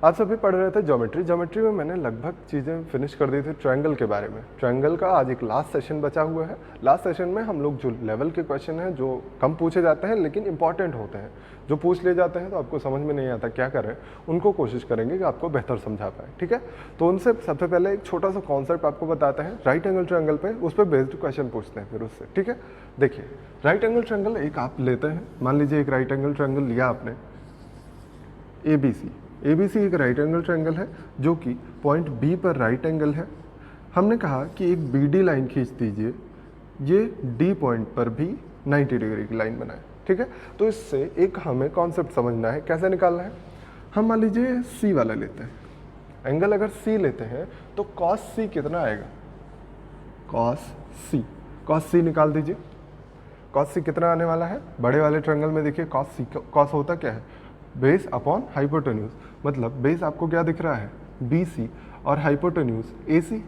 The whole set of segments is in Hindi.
आप सभी पढ़ रहे थे ज्योमेट्री में मैंने लगभग चीज़ें फिनिश कर दी थी ट्रायंगल के बारे में। ट्रायंगल का आज एक लास्ट सेशन बचा हुआ है। लास्ट सेशन में हम लोग जो लेवल के क्वेश्चन हैं जो कम पूछे जाते हैं लेकिन इंपॉर्टेंट होते हैं, जो पूछ लिए जाते हैं तो आपको समझ में नहीं आता क्या करें, उनको कोशिश करेंगे कि आपको बेहतर समझा पाए। ठीक है, तो उनसे सबसे पहले एक छोटा सा कॉन्सेप्ट आपको बताते हैं राइट एंगल ट्रायंगल पे, उस पर बेस्ड क्वेश्चन पूछते हैं फिर उससे। ठीक है, देखिए राइट एंगल ट्रायंगल एक आप लेते हैं, मान लीजिए एक राइट एंगल ट्रायंगल लिया आपने ABC एक राइट एंगल ट्रायंगल है जो कि पॉइंट बी पर राइट एंगल है। हमने कहा कि एक BD लाइन खींच दीजिए, ये D पॉइंट पर भी 90 डिग्री की लाइन बनाए। ठीक है, तो इससे एक हमें कॉन्सेप्ट समझना है, कैसे निकालना है। हम मान लीजिए C वाला लेते हैं, एंगल अगर C लेते हैं तो cos C कितना आएगा, cos C निकाल दीजिए। cos C कितना आने वाला है, बड़े वाले ट्रायंगल में देखिए cos होता क्या है, बेस अपॉन हाइपोटेन्यूज, मतलब बेस आपको क्या दिख रहा है BC और हाइपोटेन्यूज AC।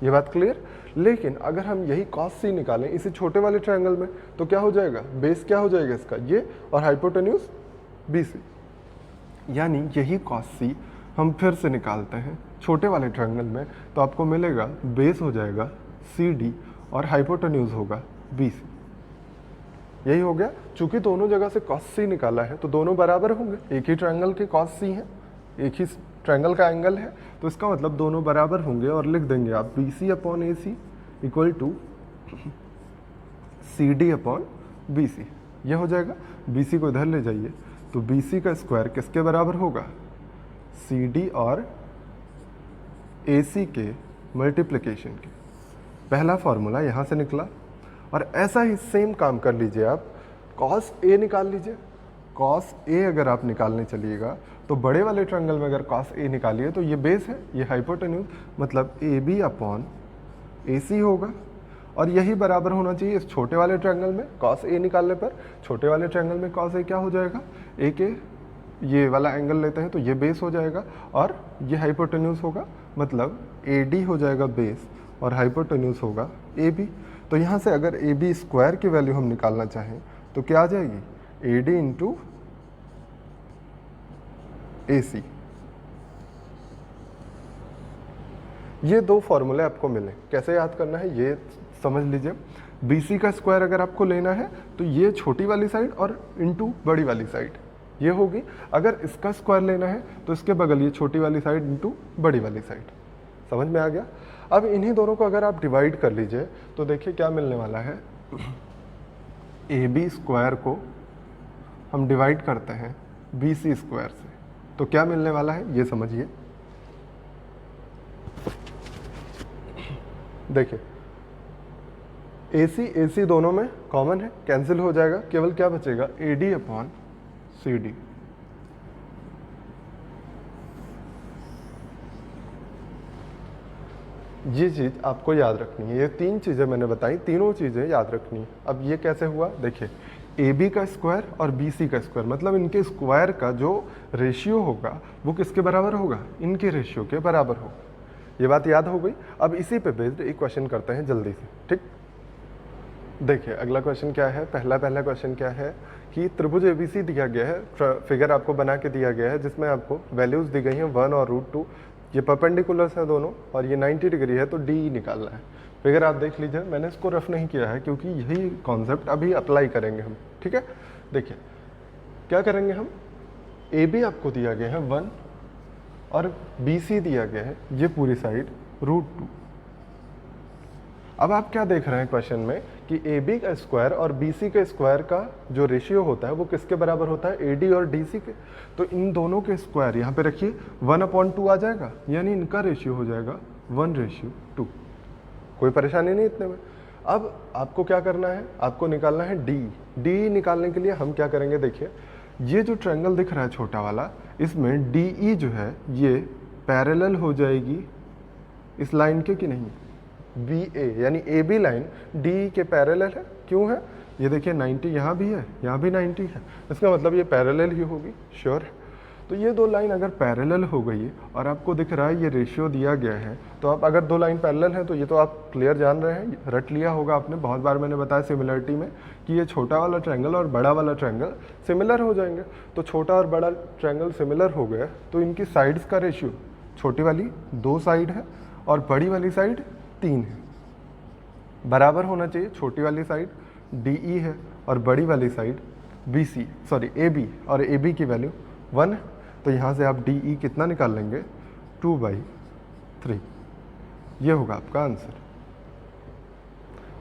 ये बात क्लियर। लेकिन अगर हम यही cos C निकालें इसी छोटे वाले ट्रायंगल में तो क्या हो जाएगा, बेस क्या हो जाएगा इसका ये, और हाइपोटेन्यूज BC। यानी यही cos C हम फिर से निकालते हैं छोटे वाले ट्रायंगल में तो आपको मिलेगा बेस हो जाएगा CD और हाइपोटेन्यूज होगा BC। यही हो गया। चूंकि दोनों जगह से cos C निकाला है तो दोनों बराबर होंगे, एक ही ट्रायंगल के cos C है, एक ही ट्रायंगल का एंगल है, तो इसका मतलब दोनों बराबर होंगे और लिख देंगे आप BC upon AC equal to CD upon BC। ये हो जाएगा। BC को इधर ले जाइए तो BC का स्क्वायर किसके बराबर होगा, CD और AC के मल्टीप्लिकेशन के। पहला फॉर्मूला यहाँ से निकला। और ऐसा ही सेम काम कर लीजिए आप, cos A निकाल लीजिए। cos A अगर आप निकालने चलिएगा तो बड़े वाले ट्रायंगल में अगर cos A निकालिए तो ये बेस है, ये हाइपोटेन्यूज, मतलब AB अपॉन AC होगा। और यही बराबर होना चाहिए इस छोटे वाले ट्रायंगल में, cos A निकालने पर छोटे वाले ट्रायंगल में cos A क्या हो जाएगा, A के ये वाला एंगल लेते हैं तो ये बेस हो जाएगा और ये हाइपोटेन्यूज होगा, मतलब AD हो जाएगा बेस और हाइपोटेन्यूज होगा AB। तो यहाँ से अगर AB स्क्वायर की वैल्यू हम निकालना चाहें तो क्या आ जाएगी, AD इंटू AC। ये दो फॉर्मूले आपको मिले, कैसे याद करना है ये समझ लीजिए। BC का स्क्वायर अगर आपको लेना है तो ये छोटी वाली साइड और इंटू बड़ी वाली साइड ये होगी। अगर इसका स्क्वायर लेना है तो इसके बगल ये छोटी वाली साइड इंटू बड़ी वाली साइड। समझ में आ गया। अब इन्हीं दोनों को अगर आप डिवाइड कर लीजिए तो देखिए क्या मिलने वाला है, AB स्क्वायर को हम डिवाइड करते हैं BC स्क्वायर से तो क्या मिलने वाला है ये समझिए। देखिए AC दोनों में कॉमन है, कैंसिल हो जाएगा, केवल क्या बचेगा AD अपॉन CD। ये चीज़ आपको याद रखनी है, ये तीन चीज़ें मैंने बताई, तीनों चीज़ें याद रखनी है। अब ये कैसे हुआ, देखिए AB का स्क्वायर और BC का स्क्वायर, मतलब इनके स्क्वायर का जो रेशियो होगा वो किसके बराबर होगा, इनके रेशियो के बराबर होगा। ये बात याद हो गई। अब इसी पे बेस्ड एक क्वेश्चन करते हैं जल्दी से। ठीक, देखिए अगला क्वेश्चन क्या है, पहला क्वेश्चन क्या है कि त्रिभुज ABC दिया गया है, फिगर आपको बना के दिया गया है जिसमें आपको वैल्यूज दी गई हैं 1 और √2। ये परपेंडिकुलर्स हैं दोनों और ये 90 डिग्री है तो D निकालना है। फिगर आप देख लीजिए, मैंने इसको रफ नहीं किया है क्योंकि यही कॉन्सेप्ट अभी अप्लाई करेंगे हम। ठीक है, देखिए क्या करेंगे हम, AB आपको दिया गया है 1 और BC दिया गया है ये पूरी साइड √2। अब आप क्या देख रहे हैं क्वेश्चन में कि AB का स्क्वायर और BC के स्क्वायर का जो रेशियो होता है वो किसके बराबर होता है, AD और DC के। तो इन दोनों के स्क्वायर यहाँ पे रखिए 1/2 आ जाएगा, यानी इनका रेशियो हो जाएगा 1:2। कोई परेशानी नहीं इतने में। अब आपको क्या करना है, आपको निकालना है D निकालने के लिए हम क्या करेंगे, देखिए ये जो ट्रायंगल दिख रहा है छोटा वाला, इसमें DE जो है ये पैरेलल हो जाएगी इस लाइन के कि नहीं, BA यानी AB लाइन DE के पैरेलल है। क्यों है, ये देखिए 90 यहाँ भी है, यहाँ भी 90 है, इसका मतलब ये पैरेलल ही होगी, श्योर है। तो ये दो लाइन अगर पैरेलल हो गई और आपको दिख रहा है ये रेशियो दिया गया है, तो आप अगर दो लाइन पैरेलल है तो ये तो आप क्लियर जान रहे हैं, रट लिया होगा आपने, बहुत बार मैंने बताया सिमिलरिटी में कि ये छोटा वाला ट्रायंगल और बड़ा वाला ट्रायंगल सिमिलर हो जाएंगे। तो छोटा और बड़ा ट्रायंगल सिमिलर हो गया तो इनकी साइड्स का रेशियो, छोटी वाली 2 साइड है और बड़ी वाली साइड 3 है, बराबर होना चाहिए। छोटी वाली साइड DE है और बड़ी वाली साइड AB, और AB की वैल्यू 1 है। तो यहाँ से आप DE कितना निकाल लेंगे, 2/3। ये होगा आपका आंसर।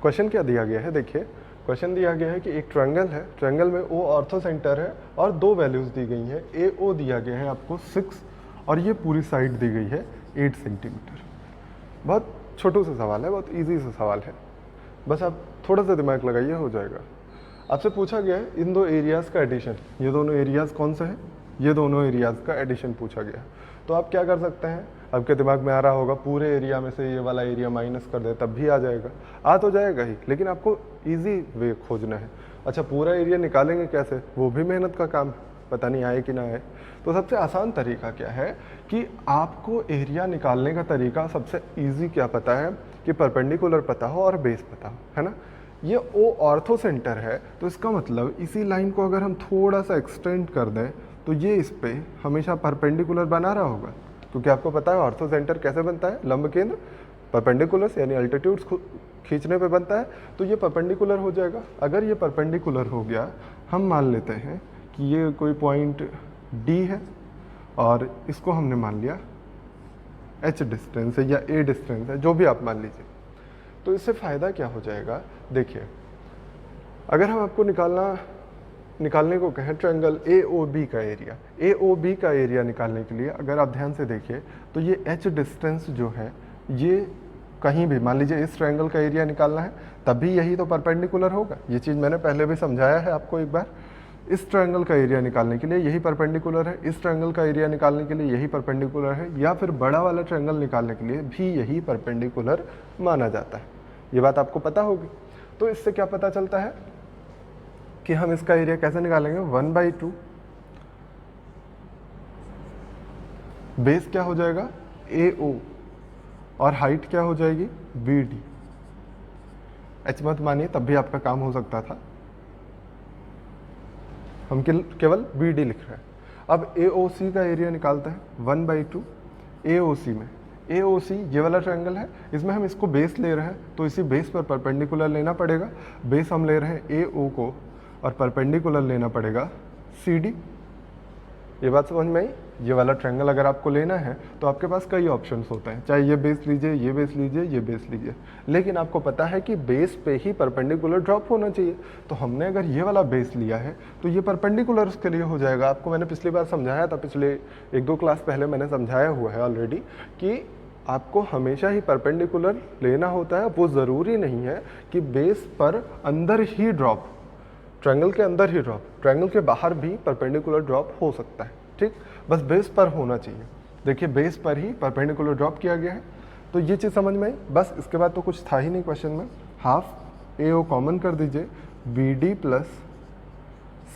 क्वेश्चन क्या दिया गया है, देखिए क्वेश्चन दिया गया है कि एक ट्रायंगल है, ट्रायंगल में O ऑर्थो सेंटर है और 2 वैल्यूज दी गई हैं। AO दिया गया है आपको 6 और ये पूरी साइड दी गई है 8 सेंटीमीटर। बहुत छोटू सा सवाल है, बहुत ईजी सा सवाल है, बस आप थोड़ा सा दिमाग लगाइए, हो जाएगा। आपसे पूछा गया है इन दो एरियाज़ का एडिशन, ये दोनों एरियाज़ कौन सा है, ये दोनों एरियाज़ का एडिशन पूछा गया है। तो आप क्या कर सकते हैं, आपके दिमाग में आ रहा होगा पूरे एरिया में से ये वाला एरिया माइनस कर दे तब भी आ जाएगा, आ तो जाएगा ही, लेकिन आपको इजी वे खोजना है। अच्छा पूरा एरिया निकालेंगे कैसे, वो भी मेहनत का काम है, पता नहीं आए कि ना आए। तो सबसे आसान तरीका क्या है कि आपको एरिया निकालने का तरीका सबसे ईजी क्या पता है कि परपेंडिकुलर पता हो और बेस पता हो, है ना। ये O ऑर्थो सेंटर है तो इसका मतलब इसी लाइन को अगर हम थोड़ा सा एक्सटेंड कर दें तो ये इस पे हमेशा परपेंडिकुलर बना रहा होगा, क्योंकि आपको पता है ऑर्थो सेंटर कैसे बनता है, लंब केंद्र परपेंडिकुलर्स यानी अल्टीट्यूड्स खींचने पे बनता है। तो ये परपेंडिकुलर हो जाएगा। अगर ये परपेंडिकुलर हो गया, हम मान लेते हैं कि ये कोई पॉइंट D है और इसको हमने मान लिया H डिस्टेंस है या A डिस्टेंस है, जो भी आप मान लीजिए। तो इससे फ़ायदा क्या हो जाएगा, देखिए अगर हम आपको निकालने को कहें ट्रायंगल AOB का एरिया, AOB का एरिया निकालने के लिए अगर आप ध्यान से देखिए तो ये H डिस्टेंस जो है ये कहीं भी मान लीजिए इस ट्रायंगल का एरिया निकालना है तब भी यही तो परपेंडिकुलर होगा। ये चीज़ मैंने पहले भी समझाया है आपको एक बार। इस ट्रायंगल का एरिया निकालने के लिए यही परपेंडिकुलर है, इस ट्रायंगल का एरिया निकालने के लिए यही परपेंडिकुलर है, या फिर बड़ा वाला ट्रायंगल निकालने के लिए भी यही परपेंडिकुलर माना जाता है। ये बात आपको पता होगी। तो इससे क्या पता चलता है कि हम इसका एरिया कैसे निकालेंगे, 1/2 बेस क्या हो जाएगा AO और हाइट क्या हो जाएगी BD। H मत मानिए तब भी आपका काम हो सकता था, हम केवल BD लिख रहे हैं। अब AOC का एरिया निकालते हैं 1/2 AOC में। AOC ये वाला ट्रायंगल है, इसमें हम इसको बेस ले रहे हैं तो इसी बेस पर परपेंडिकुलर लेना पड़ेगा। बेस हम ले रहे हैं AO को और परपेंडिकुलर लेना पड़ेगा CD। ये बात समझ में आई। ये वाला ट्रायंगल अगर आपको लेना है तो आपके पास कई ऑप्शंस होते हैं, चाहे ये बेस लीजिए, ये बेस लीजिए, ये बेस लीजिए, लेकिन आपको पता है कि बेस पे ही परपेंडिकुलर ड्रॉप होना चाहिए। तो हमने अगर ये वाला बेस लिया है तो ये परपेंडिकुलर उसके लिए हो जाएगा। आपको मैंने पिछली बार समझाया था, पिछले 1-2 क्लास पहले मैंने समझाया हुआ है ऑलरेडी कि आपको हमेशा ही परपेंडिकुलर लेना होता है। वो ज़रूरी नहीं है कि बेस पर अंदर ही ड्रॉप, ट्रायंगल के अंदर ही ड्रॉप, ट्रायंगल के बाहर भी परपेंडिकुलर ड्रॉप हो सकता है, ठीक, बस बेस पर होना चाहिए। देखिए बेस पर ही परपेंडिकुलर ड्रॉप किया गया है, तो ये चीज़ समझ में आई। बस इसके बाद तो कुछ था ही नहीं क्वेश्चन में। हाफ AO कॉमन कर दीजिए, BD प्लस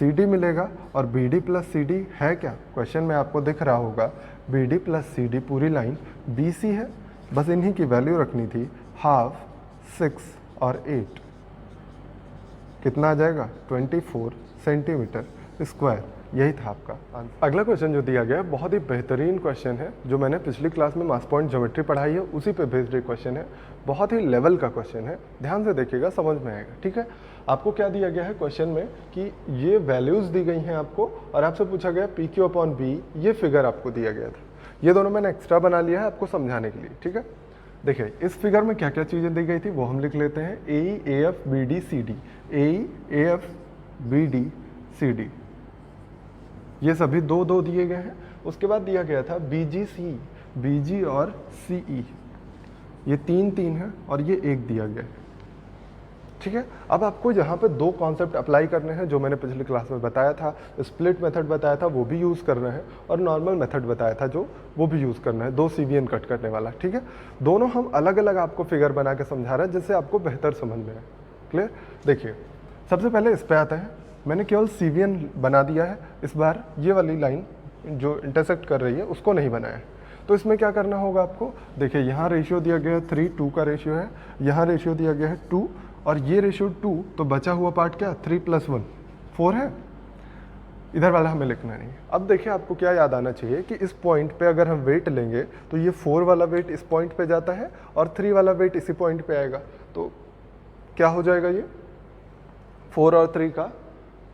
CD मिलेगा, और BD प्लस CD है क्या, क्वेश्चन में आपको दिख रहा होगा BD प्लस CD पूरी लाइन BC है, बस इन्हीं की वैल्यू रखनी थी, हाफ 6 और 8 कितना आ जाएगा 24 सेंटीमीटर स्क्वायर। यही था आपका आंसर। अगला क्वेश्चन जो दिया गया है बहुत ही बेहतरीन क्वेश्चन है, जो मैंने पिछली क्लास में मास पॉइंट ज्योमेट्री पढ़ाई है उसी पे बेस्ड एक क्वेश्चन है। बहुत ही लेवल का क्वेश्चन है, ध्यान से देखिएगा समझ में आएगा, ठीक है। आपको क्या दिया गया है क्वेश्चन में कि ये वैल्यूज़ दी गई हैं आपको, और आपसे पूछा गया PQ/B, ये फिगर आपको दिया गया था। ये दोनों मैंने एक्स्ट्रा बना लिया है आपको समझाने के लिए, ठीक है। देखिए इस फिगर में क्या क्या चीज़ें दी गई थी वो हम लिख लेते हैं। AE AF BD CD, AE AF BD CD, ये सभी 2-2 दिए गए हैं। उसके बाद दिया गया था BG और CE, ये 3-3 है और ये 1 दिया गया है, ठीक है। अब आपको यहाँ पे 2 कॉन्सेप्ट अप्लाई करने हैं जो मैंने पिछली क्लास में बताया था। स्प्लिट मेथड बताया था वो भी यूज़ करना है, और नॉर्मल मेथड बताया था जो वो भी यूज़ करना है, 2 CVN कट करने वाला, ठीक है। दोनों हम अलग अलग आपको फिगर बना के समझा रहे हैं जिससे आपको बेहतर समझ में आए। क्लियर। देखिए सबसे पहले इस पे आता है, मैंने केवल CVN बना दिया है इस बार, ये वाली लाइन जो इंटरसेक्ट कर रही है उसको नहीं बनाया है। तो इसमें क्या करना होगा आपको, देखिए यहाँ रेशियो दिया गया है 3, 2 का रेशियो है, यहाँ रेशियो दिया गया है 2 और ये रेशियो 2, तो बचा हुआ पार्ट क्या 3 + 1 4 है, इधर वाला हमें लिखना नहीं है। अब देखिए आपको क्या याद आना चाहिए कि इस पॉइंट पे अगर हम वेट लेंगे तो ये 4 वाला वेट इस पॉइंट पे जाता है और 3 वाला वेट इसी पॉइंट पे आएगा, तो क्या हो जाएगा, ये 4 और 3 का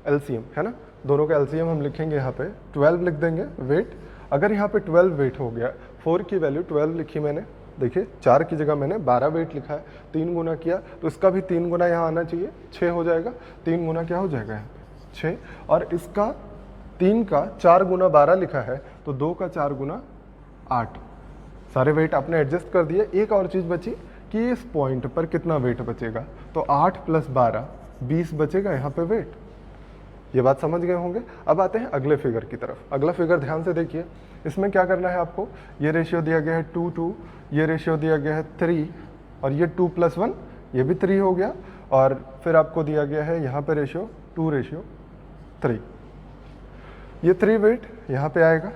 एलसीएम है ना, दोनों का एलसीएम हम लिखेंगे यहाँ पे 12 लिख देंगे वेट। अगर यहाँ पे 12 वेट हो गया, 4 की वैल्यू 12 लिखी मैंने, देखिए 4 की जगह मैंने 12 वेट लिखा है, 3 गुना किया तो इसका भी 3 गुना यहाँ आना चाहिए, 6 हो जाएगा, 3 गुना क्या हो जाएगा यहाँ पे 6, और इसका 3 का 4 गुना 12 लिखा है तो 2 का 4 गुना 8। सारे वेट आपने एडजस्ट कर दिए। एक और चीज़ बची कि इस पॉइंट पर कितना वेट बचेगा, तो 8 + 12 20 बचेगा यहाँ पे वेट। ये बात समझ गए होंगे। अब आते हैं अगले फिगर की तरफ। अगला फिगर ध्यान से देखिए, इसमें क्या करना है आपको, ये रेशियो दिया गया है 2, 2, ये रेशियो दिया गया है 3 और ये 2 + 1 ये भी 3 हो गया, और फिर आपको दिया गया है यहाँ पे रेशियो 2:3। ये 3 वेट यहाँ पे आएगा,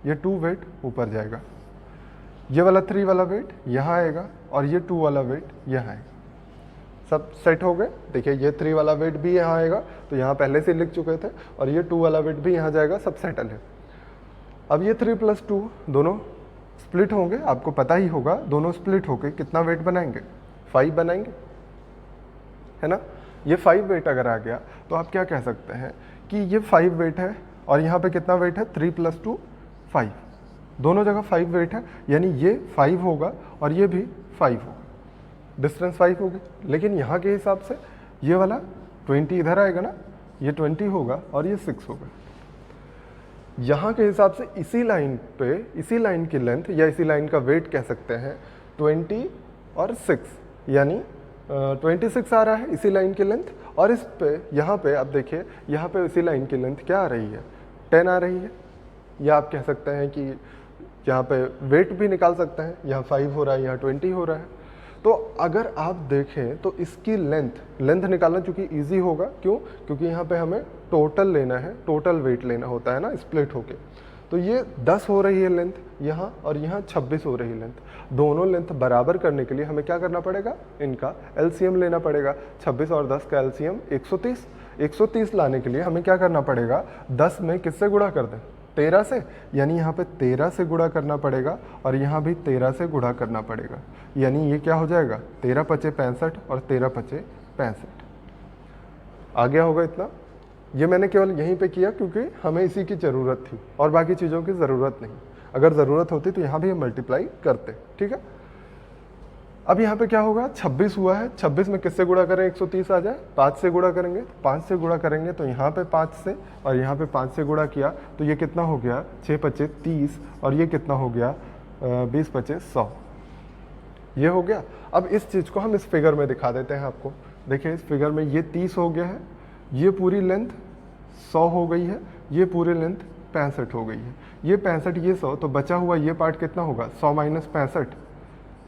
ये 2 वेट ऊपर जाएगा, ये वाला 3 वाला वेट यहाँ आएगा और ये 2 वाला वेट यहाँ आएगा। सब सेट हो गए। देखिए ये 3 वाला वेट भी यहाँ आएगा, तो यहाँ पहले से लिख चुके थे, और ये 2 वाला वेट भी यहाँ जाएगा, सब सेटल है। अब ये 3 + 2 दोनों स्प्लिट होंगे, आपको पता ही होगा, दोनों स्प्लिट होके कितना वेट बनाएंगे, 5 बनाएंगे, है ना। ये 5 वेट अगर आ गया तो आप क्या कह सकते हैं कि ये 5 वेट है, और यहाँ पे कितना वेट है, 3 + 2 5, दोनों जगह 5 वेट है, यानी ये 5 होगा और ये भी 5 होगा, डिस्टेंस 5 होगी। लेकिन यहाँ के हिसाब से ये वाला 20 इधर आएगा ना, ये 20 होगा और ये 6 होगा। यहाँ के हिसाब से इसी लाइन पे, इसी लाइन की लेंथ या इसी लाइन का वेट कह सकते हैं 20 और 6, यानी 26 आ रहा है इसी लाइन की लेंथ, और इस पे यहाँ पे आप देखिए, यहाँ पे इसी लाइन की लेंथ क्या आ रही है, 10 आ रही है। या आप कह सकते हैं कि यहाँ पे वेट भी निकाल सकते हैं, यहाँ 5 हो रहा है, यहाँ 20 हो रहा है। तो अगर आप देखें तो इसकी लेंथ निकालना चूंकि इजी होगा, क्यों, क्योंकि यहाँ पे हमें टोटल लेना है, टोटल वेट लेना होता है ना स्प्लिट होके। तो ये 10 हो रही है लेंथ यहाँ, और यहाँ 26 हो रही है लेंथ। दोनों लेंथ बराबर करने के लिए हमें क्या करना पड़ेगा, इनका एलसीएम लेना पड़ेगा। 26 और 10 का एलसीएम 130। 130 लाने के लिए हमें क्या करना पड़ेगा, 10 में किससे गुणा कर दें, 13 से, यानी यहाँ पे 13 से गुणा करना पड़ेगा, और यहाँ भी 13 से गुणा करना पड़ेगा, यानी ये क्या हो जाएगा, 13 × 5 = 65 और 13 × 5 = 65। आ गया होगा इतना। ये मैंने केवल यहीं पे किया क्योंकि हमें इसी की ज़रूरत थी और बाकी चीज़ों की ज़रूरत नहीं। अगर ज़रूरत होती तो यहाँ भी हम मल्टीप्लाई करते, ठीक है। अब यहाँ पे क्या होगा, 26 हुआ है, 26 में किससे गुणा करें 130 आ जाए, 5 से गुणा करेंगे, 5 से गुणा करेंगे तो यहाँ पे 5 से और यहाँ पे 5 से गुणा किया तो ये कितना हो गया, 6 × 5 = 30, और ये कितना हो गया, 20 × 5 = 100। ये हो गया। अब इस चीज़ को हम इस फिगर में दिखा देते हैं आपको। देखिए इस फिगर में ये 30 हो गया है, ये पूरी लेंथ 100 हो गई है, ये पूरी लेंथ 65 हो गई है, ये 65, ये 100, तो बचा हुआ ये पार्ट कितना होगा, 100 - 65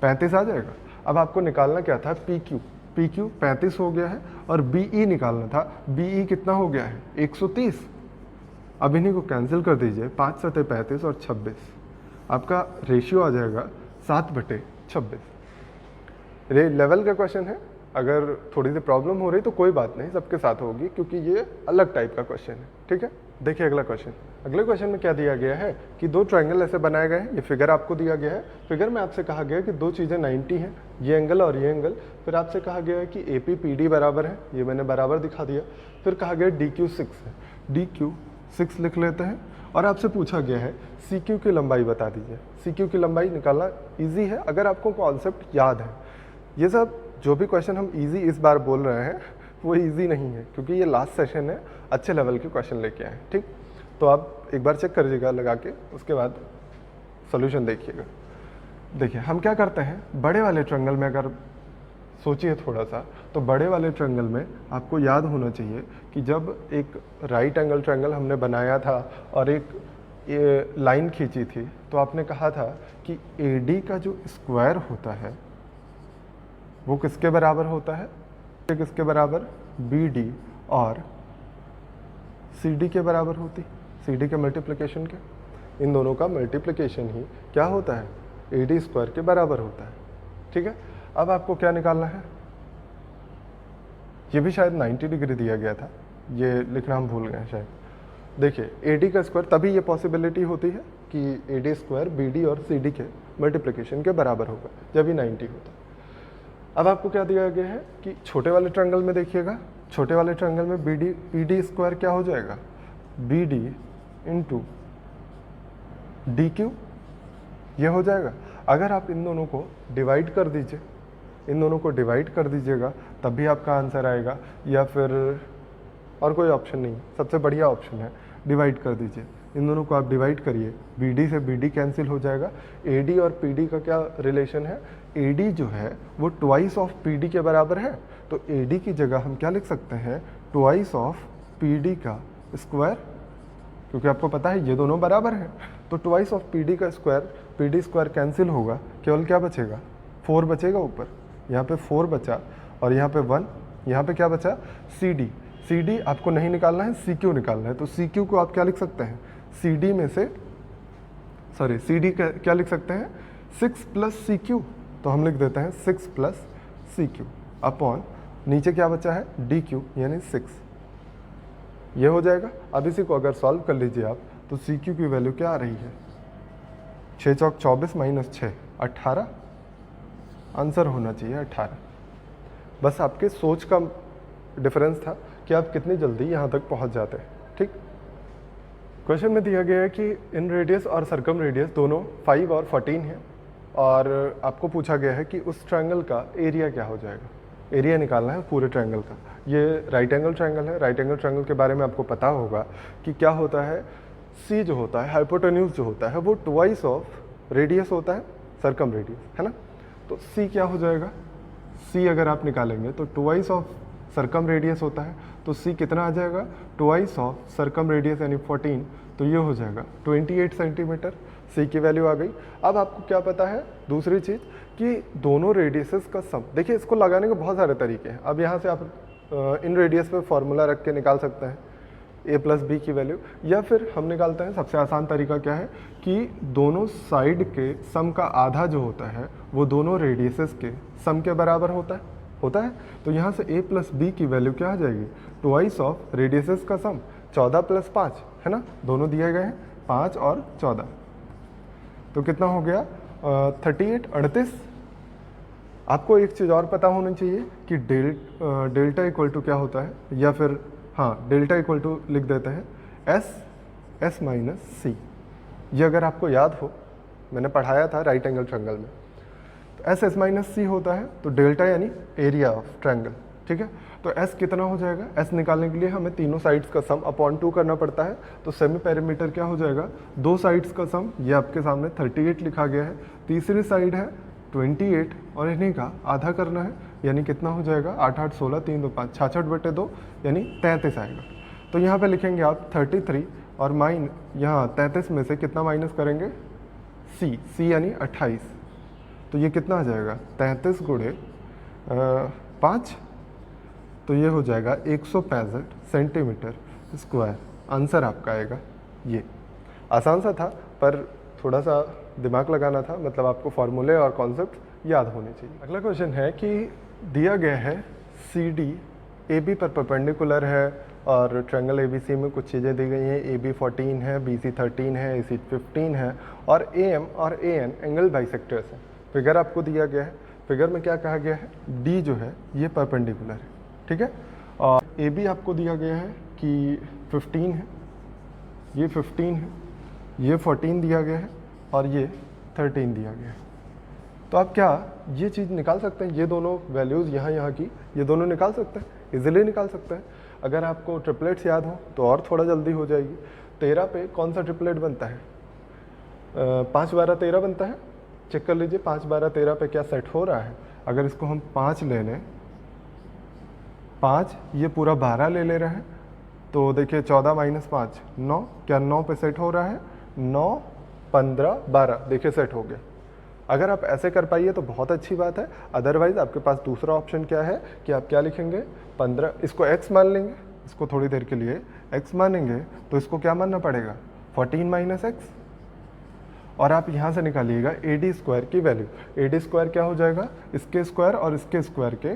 35 आ जाएगा। अब आपको निकालना क्या था, PQ 35 हो गया है, और BE निकालना था, BE कितना हो गया है 130। अब इन्हीं को कैंसिल कर दीजिए, 5 × 7 = 35 और 26, आपका रेशियो आ जाएगा 7/26। ये लेवल का क्वेश्चन है, अगर थोड़ी सी प्रॉब्लम हो रही तो कोई बात नहीं, सबके साथ होगी क्योंकि ये अलग टाइप का क्वेश्चन है, ठीक है। देखिए अगला क्वेश्चन। अगले क्वेश्चन में क्या दिया गया है कि 2 ट्रायंगल ऐसे बनाए गए हैं, ये फिगर आपको दिया गया है। फिगर में आपसे कहा गया है कि 2 चीज़ें 90 हैं, ये एंगल और ये एंगल। फिर आपसे कहा गया है कि AP PD बराबर है, ये मैंने बराबर दिखा दिया। फिर कहा गया DQ 6 है, DQ 6 लिख लेते हैं। और आपसे पूछा गया है CQ की लंबाई बता दीजिए। CQ की लंबाई निकालना ईजी है अगर आपको कॉन्सेप्ट याद है। ये सब जो भी क्वेश्चन हम इजी इस बार बोल रहे हैं वो इजी नहीं है, क्योंकि ये लास्ट सेशन है, अच्छे लेवल के क्वेश्चन लेके आए, ठीक। तो आप एक बार चेक करिएगा लगा के, उसके बाद सॉल्यूशन देखिएगा। देखिए हम क्या करते हैं, बड़े वाले ट्रायंगल में अगर सोचिए थोड़ा सा, तो बड़े वाले ट्रायंगल में आपको याद होना चाहिए कि जब एक राइट एंगल ट्रायंगल हमने बनाया था और एक ये लाइन खींची थी, तो आपने कहा था कि AD का जो स्क्वायर होता है वो किसके बराबर होता है, किसके बराबर, BD और CD के बराबर होती। CD के मल्टीप्लिकेशन के, इन दोनों का मल्टीप्लिकेशन ही क्या होता है, AD स्क्वायर के बराबर होता है। ठीक है, अब आपको क्या निकालना है, ये भी शायद 90 डिग्री दिया गया था, ये लिखना हम भूल गए हैं शायद। देखिए AD का स्क्वायर, तभी ये पॉसिबिलिटी होती है कि AD स्क्वायर BD और CD के मल्टीप्लिकेशन के बराबर होगा जब ये 90 होता है। अब आपको क्या दिया गया है कि छोटे वाले ट्रायंगल में देखिएगा, छोटे वाले ट्रायंगल में BD स्क्वायर क्या हो जाएगा, BD इंटू DQ, ये हो जाएगा। अगर आप इन दोनों को डिवाइड कर दीजिए, इन दोनों को डिवाइड कर दीजिएगा तब भी आपका आंसर आएगा, या फिर और कोई ऑप्शन नहीं, सबसे बढ़िया ऑप्शन है डिवाइड कर दीजिए। इन दोनों को आप डिवाइड करिए, BD से BD कैंसिल हो जाएगा। AD और PD का क्या रिलेशन है, AD जो है वो ट्वाइस ऑफ PD के बराबर है, तो AD की जगह हम क्या लिख सकते हैं, ट्वाइस ऑफ PD का स्क्वायर, क्योंकि आपको पता है ये दोनों बराबर हैं, तो ट्वाइस ऑफ PD का स्क्वायर, PD स्क्वायर कैंसिल होगा, केवल क्या बचेगा, 4 बचेगा ऊपर, यहाँ पे 4 बचा और यहाँ पे 1, यहाँ पे क्या बचा, CD आपको नहीं निकालना है, CQ निकालना है, तो CQ को आप क्या लिख सकते हैं, CD में से CD क्या लिख सकते हैं, 6 प्लस CQ, तो हम लिख देते हैं 6 प्लस CQ अपॉन नीचे क्या बचा है, DQ यानी 6, ये हो जाएगा। अब इसी को अगर सॉल्व कर लीजिए आप, तो CQ की वैल्यू क्या आ रही है, 6 चौक 24 माइनस 6 18, आंसर होना चाहिए 18। बस आपके सोच का डिफरेंस था कि आप कितनी जल्दी यहाँ तक पहुँच जाते हैं। ठीक, क्वेश्चन में दिया गया है कि इन रेडियस और सर्कम रेडियस दोनों 5 और 14 है, और आपको पूछा गया है कि उस ट्रायंगल का एरिया क्या हो जाएगा, एरिया निकालना है पूरे ट्रायंगल का। ये राइट एंगल ट्रायंगल है, राइट एंगल ट्रायंगल के बारे में आपको पता होगा कि क्या होता है, C जो होता है, हाइपोटेन्यूज जो होता है, वो ट्वाइस ऑफ रेडियस होता है, सर्कम रेडियस, है ना। तो C क्या हो जाएगा, C अगर आप निकालेंगे तो ट्वाइस ऑफ सर्कम रेडियस होता है, तो C कितना आ जाएगा, ट्वाइस ऑफ सर्कम रेडियस यानी 14, तो ये हो जाएगा 28 सेंटीमीटर। C की वैल्यू आ गई। अब आपको क्या पता है दूसरी चीज़, कि दोनों रेडियसेस का सम, देखिए इसको लगाने के बहुत सारे तरीके हैं। अब यहाँ से आप इन रेडियस पे फॉर्मूला रख के निकाल सकते हैं A प्लस B की वैल्यू, या फिर हम निकालते हैं, सबसे आसान तरीका क्या है कि दोनों साइड के सम का आधा जो होता है वो दोनों रेडियसेस के सम के बराबर होता है। तो यहाँ से A प्लस B की वैल्यू क्या आ जाएगी, ट्वाइस ऑफ रेडियसेस का सम, 14 प्लस 5, है ना, दोनों दिए गए हैं 5 और 14, तो कितना हो गया 38। आपको एक चीज़ और पता होनी चाहिए कि डेल्टा इक्वल टू क्या होता है, या फिर हाँ डेल्टा इक्वल टू लिख देते हैं S माइनस C। ये अगर आपको याद हो, मैंने पढ़ाया था राइट एंगल ट्रायंगल में, तो S माइनस C होता है, तो डेल्टा यानी एरिया ऑफ ट्रायंगल। ठीक है, तो S कितना हो जाएगा, S निकालने के लिए हमें तीनों साइड्स का सम अपॉन 2 करना पड़ता है, तो सेमी पेरीमीटर क्या हो जाएगा, दो साइड्स का सम, ये आपके सामने 38 लिखा गया है, तीसरी साइड है 28 और इन्हीं का आधा करना है, यानी कितना हो जाएगा 8 8 16 3 2 5 66/2 यानी 33 आएगा। तो यहाँ पे लिखेंगे आप 33 और यहाँ 33 में से कितना माइनस करेंगे, C यानी 28, तो ये कितना आ जाएगा 33 गुणे 5, तो ये हो जाएगा 165 सेंटीमीटर स्क्वायर। आंसर आपका आएगा ये। आसान सा था पर थोड़ा सा दिमाग लगाना था, मतलब आपको फॉर्मूले और कॉन्सेप्ट याद होने चाहिए। अगला क्वेश्चन है कि दिया गया है CD AB पर परपेंडिकुलर है और ट्रायंगल ABC में कुछ चीज़ें दी गई हैं, AB 14 है, BC 13 है, AC 15 है और AM और AN एंगल बाइसेक्टर्स हैं। फिगर आपको दिया गया है, फिगर में क्या कहा गया है, D जो है ये परपेंडिकुलर है, ठीक है, और AB आपको दिया गया है कि 15 है, ये 15 है, ये 14 दिया गया है और ये 13 दिया गया है। तो आप क्या ये चीज़ निकाल सकते हैं, ये दोनों वैल्यूज़ यहाँ की ये दोनों निकाल सकते हैं, इजीली निकाल सकते हैं। अगर आपको ट्रिपलेट्स याद हो तो और थोड़ा जल्दी हो जाएगी। 13 पे कौन सा ट्रिपलेट बनता है, 5 12 13 बनता है। चेक कर लीजिए 5 12 13 पे क्या सेट हो रहा है। अगर इसको हम 5 ले लें, 5 ये पूरा 12 ले रहे हैं, तो देखिए 14 माइनस 5 9, क्या 9 पे सेट हो रहा है, 9 15 12, देखिए सेट हो गया। अगर आप ऐसे कर पाइए तो बहुत अच्छी बात है, अदरवाइज आपके पास दूसरा ऑप्शन क्या है कि आप क्या लिखेंगे 15, इसको x मान लेंगे, इसको थोड़ी देर के लिए x मानेंगे तो इसको क्या मानना पड़ेगा 14 माइनस एक्स, और आप यहाँ से निकालिएगा ए डी स्क्वायर की वैल्यू। ए डी स्क्वायर क्या हो जाएगा, इसके स्क्वायर और इसके स्क्वायर के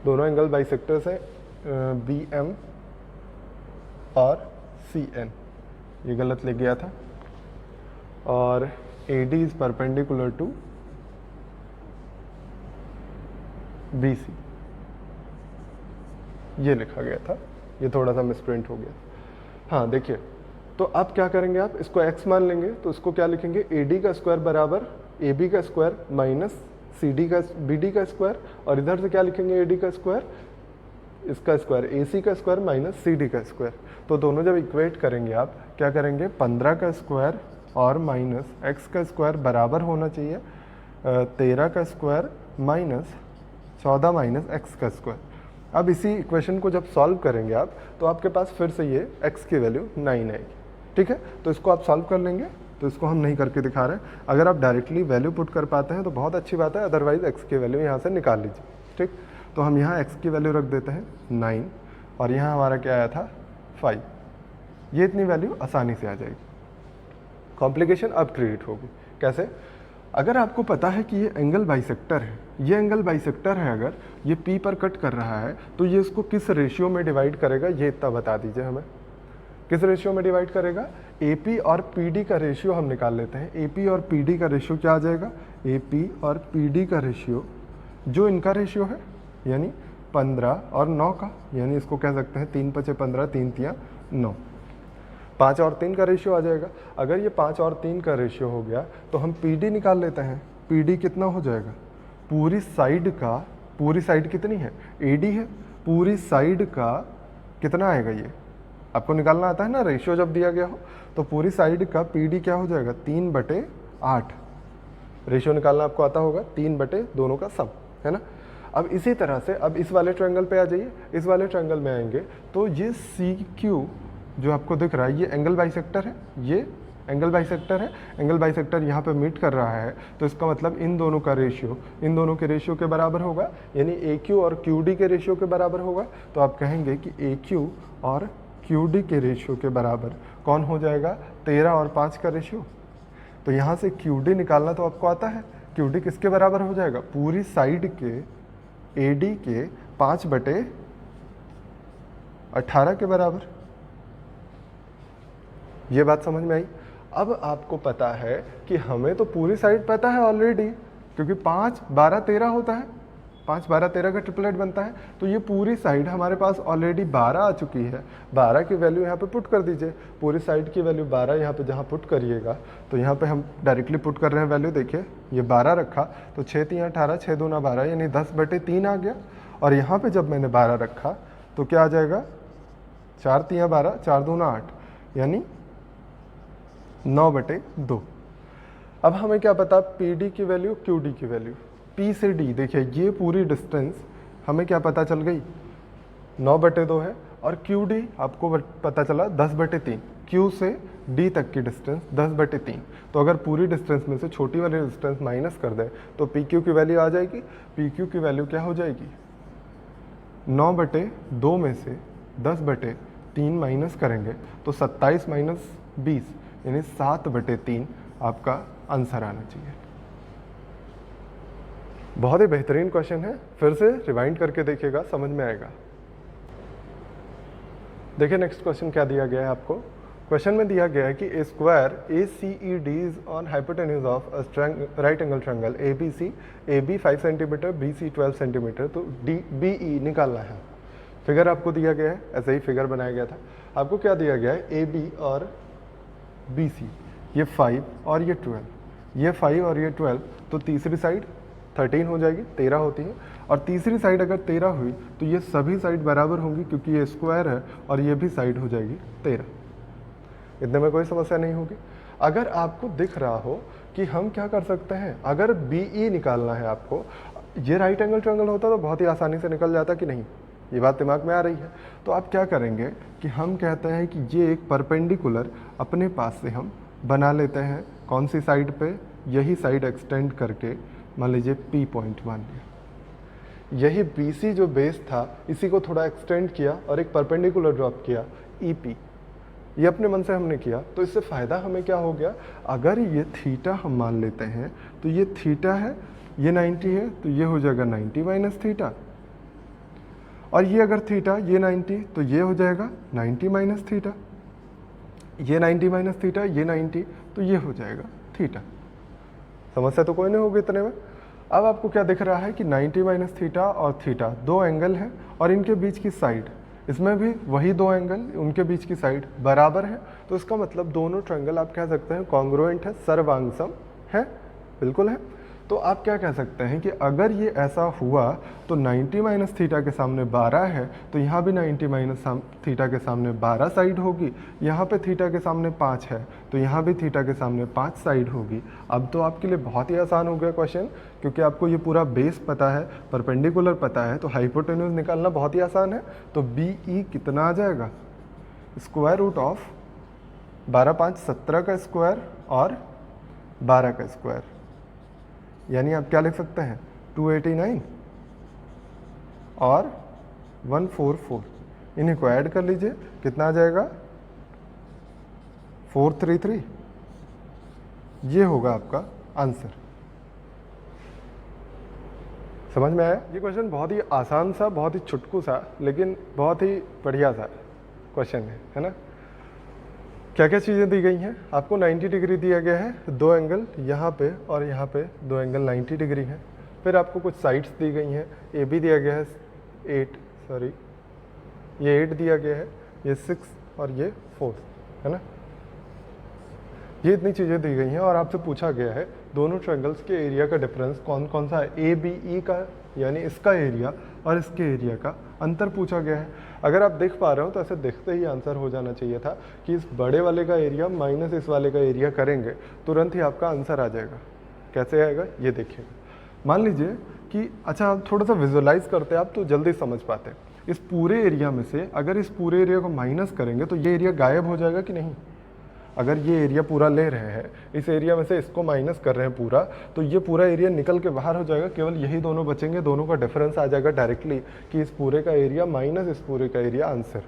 दोनों एंगल बाइसेक्टर्स है बी एम और सी एन, ये गलत लिख गया था, और A D is perpendicular to B C, ये लिखा गया था, ये थोड़ा सा मिसप्रिंट हो गया। हाँ देखिए, तो अब क्या करेंगे, आप इसको x मान लेंगे तो इसको क्या लिखेंगे, ए डी का स्क्वायर बराबर ए बी का स्क्वायर माइनस सी डी का बी डी का स्क्वायर, और इधर से क्या लिखेंगे ए डी का स्क्वायर, इसका स्क्वायर ए सी का स्क्वायर माइनस सी डी का स्क्वायर। तो दोनों जब इक्वेट करेंगे आप क्या करेंगे, 15 का स्क्वायर और माइनस एक्स का स्क्वायर बराबर होना चाहिए 13 का स्क्वायर माइनस 14 माइनस एक्स का स्क्वायर। अब इसी इक्वेशन को जब सॉल्व करेंगे आप तो आपके पास फिर से ये x की वैल्यू 9 आएगी, ठीक है। तो इसको आप सॉल्व कर लेंगे, तो इसको हम नहीं करके दिखा रहे हैं, अगर आप डायरेक्टली वैल्यू पुट कर पाते हैं तो बहुत अच्छी बात है, अदरवाइज x की वैल्यू यहाँ से निकाल लीजिए, ठीक। तो हम यहाँ x की वैल्यू रख देते हैं 9, और यहाँ हमारा क्या आया था 5, ये इतनी वैल्यू आसानी से आ जाएगी। कॉम्प्लिकेशन अब क्रिएट होगी, कैसे, अगर आपको पता है कि ये एंगल बाइसेक्टर है, ये एंगल बाइसेक्टर है, अगर ये P पर कट कर रहा है तो ये इसको किस रेशियो में डिवाइड करेगा, ये इतना बता दीजिए हमें, किस रेशियो में डिवाइड करेगा। AP और PD का रेशियो हम निकाल लेते हैं, AP और PD का रेशियो क्या आ जाएगा, AP और PD का रेशियो जो इनका रेशियो है यानी 15 और 9 का, यानी इसको कह सकते हैं 3 5 15 3 3 9, 5 और 3 का रेशियो आ जाएगा। अगर ये 5 और 3 का रेशियो हो गया तो हम PD निकाल लेते हैं, PD कितना हो जाएगा, पूरी साइड का, पूरी साइड कितनी है AD है, पूरी साइड का कितना आएगा, ये आपको निकालना आता है ना, रेशियो जब दिया गया हो तो पूरी साइड का PD क्या हो जाएगा 3/8, रेशियो निकालना आपको आता होगा, 3 दोनों का सम, है ना। अब इसी तरह से अब इस वाले ट्रायंगल पे आ जाइए, इस वाले ट्रायंगल में आएंगे तो ये CQ जो आपको दिख रहा है ये एंगल बाइसेक्टर है, ये एंगल बाइसेक्टर है, एंगल बाइसेक्टर यहाँ पे मीट कर रहा है, तो इसका मतलब इन दोनों का रेशियो इन दोनों के रेशियो के बराबर होगा, यानी AQ और QD के रेशियो के बराबर होगा। तो आप कहेंगे कि AQ और QD के रेशियो के बराबर कौन हो जाएगा, 13 और 5 का रेशियो। तो यहाँ से QD निकालना तो आपको आता है, QD किसके बराबर हो जाएगा, पूरी साइड के AD के 5/18 के बराबर। ये बात समझ में आई। अब आपको पता है कि हमें तो पूरी साइड पता है ऑलरेडी, क्योंकि 5 12 13 होता है, 5 12 13 का ट्रिपलेट बनता है, तो ये पूरी साइड हमारे पास ऑलरेडी 12 आ चुकी है। 12 की वैल्यू यहाँ पे पुट कर दीजिए, पूरी साइड की वैल्यू 12 यहाँ पे जहाँ पुट करिएगा तो यहाँ पे हम डायरेक्टली पुट कर रहे हैं वैल्यू, देखिए ये 12 रखा तो 6 3 18 6 2 12 यानी 10/3 आ गया, और यहाँ पे जब मैंने 12 रखा तो क्या आ जाएगा 4 3 12 4 2 8 यानी 9/2। अब हमें क्या पता, PD की वैल्यू QD की वैल्यू, P से D देखिए ये पूरी डिस्टेंस हमें क्या पता चल गई 9/2 है, और QD आपको पता चला 10/3, Q से D तक की डिस्टेंस 10/3। तो अगर पूरी डिस्टेंस में से छोटी वाली डिस्टेंस माइनस कर दें तो PQ की वैल्यू आ जाएगी, PQ की वैल्यू क्या हो जाएगी 9/2 में से 10/3 माइनस करेंगे तो 27 माइनस 20 यानी 7/3 आपका आंसर आना चाहिए। बहुत ही बेहतरीन क्वेश्चन है, फिर से रिवाइंड करके देखिएगा, समझ में आएगा। देखिए नेक्स्ट क्वेश्चन क्या दिया गया है आपको। क्वेश्चन में दिया गया है कि a square ACED is on hypotenuse of right angle triangle ABC, AB 5 centimetre, BC 12 centimetre, तो BE निकालना है। फिगर आपको दिया गया है, ऐसे ही फिगर बनाया गया था। आपको क्या दिया गया है, AB और BC, ये 5 और ये 12, ये 5 और ये 12, तो तीसरी साइड 13 हो जाएगी, 13 होती है, और तीसरी साइड अगर 13 हुई तो ये सभी साइड बराबर होंगी क्योंकि ये स्क्वायर है, और ये भी साइड हो जाएगी 13। इतने में कोई समस्या नहीं होगी। अगर आपको दिख रहा हो कि हम क्या कर सकते हैं, अगर BE निकालना है आपको, ये राइट एंगल ट्रायंगल होता तो बहुत ही आसानी से निकल जाता कि नहीं, ये बात दिमाग में आ रही है। तो आप क्या करेंगे कि हम कहते हैं कि ये एक परपेंडिकुलर अपने पास से हम बना लेते हैं, कौन सी साइड पे, यही साइड एक्सटेंड करके मान लीजिए P पॉइंट मान लिया। यही BC जो बेस था इसी को थोड़ा एक्सटेंड किया और एक परपेंडिकुलर ड्रॉप किया EP, ये अपने मन से हमने किया। तो इससे फ़ायदा हमें क्या हो गया, अगर ये थीटा हम मान लेते हैं तो ये थीटा है, ये 90 है, तो ये हो जाएगा 90 माइनस थीटा, और ये अगर थीटा ये 90 तो ये हो जाएगा 90 माइनस थीटा, ये 90 माइनस थीटा, ये 90 तो ये हो जाएगा थीटा। समस्या तो कोई नहीं होगी इतने में। अब आपको क्या दिख रहा है कि 90 माइनस थीटा और थीटा दो एंगल हैं और इनके बीच की साइड, इसमें भी वही दो एंगल, उनके बीच की साइड बराबर है। तो इसका मतलब दोनों ट्रायंगल आप कह सकते हैं कॉन्ग्रुएंट है, सर्वांगसम है, बिल्कुल है। तो आप क्या कह सकते हैं कि अगर ये ऐसा हुआ तो 90 माइनस थीटा के सामने 12 है, तो यहाँ भी 90 माइनस थीटा के सामने 12 साइड होगी, यहाँ पे थीटा के सामने 5 है तो यहाँ भी थीटा के सामने 5 साइड होगी। अब तो आपके लिए बहुत ही आसान हो गया क्वेश्चन, क्योंकि आपको ये पूरा बेस पता है, परपेंडिकुलर पता है, तो हाइपोटेन्यूज निकालना बहुत ही आसान है। तो BE कितना आ जाएगा, स्क्वायर रूट ऑफ 12 5 17 का स्क्वायर और 12 का स्क्वायर, यानी आप क्या लिख सकते हैं 289 और 144, इन्हीं को ऐड कर लीजिए, कितना आ जाएगा 433, ये होगा आपका आंसर। समझ में आया? ये क्वेश्चन बहुत ही आसान सा, बहुत ही चुटकू सा, लेकिन बहुत ही बढ़िया सा क्वेश्चन है ना। क्या क्या चीज़ें दी गई हैं आपको, 90 डिग्री दिया गया है, दो एंगल यहाँ पे और यहाँ पे दो एंगल 90 डिग्री हैं। फिर आपको कुछ साइड्स दी गई हैं, AB दिया गया है 8, ये 8 दिया गया है, ये 6 और ये 4, है ना। ये इतनी चीज़ें दी गई हैं और आपसे पूछा गया है दोनों ट्रायंगल्स के एरिया का डिफरेंस कौन कौन सा है, ABE का यानी इसका एरिया और इसके एरिया का अंतर पूछा गया है। अगर आप देख पा रहे हो तो ऐसे देखते ही आंसर हो जाना चाहिए था कि इस बड़े वाले का एरिया माइनस इस वाले का एरिया करेंगे, तुरंत ही आपका आंसर आ जाएगा। कैसे आएगा ये देखिएगा। मान लीजिए कि अच्छा आप थोड़ा सा विजुअलाइज करते आप तो जल्दी समझ पाते। इस पूरे एरिया में से अगर इस पूरे एरिया को माइनस करेंगे तो ये एरिया गायब हो जाएगा कि नहीं। अगर ये एरिया पूरा ले रहे हैं, इस एरिया में से इसको माइनस कर रहे हैं पूरा, तो ये पूरा एरिया निकल के बाहर हो जाएगा, केवल यही दोनों बचेंगे, दोनों का डिफरेंस आ जाएगा डायरेक्टली कि इस पूरे का एरिया माइनस इस पूरे का एरिया आंसर।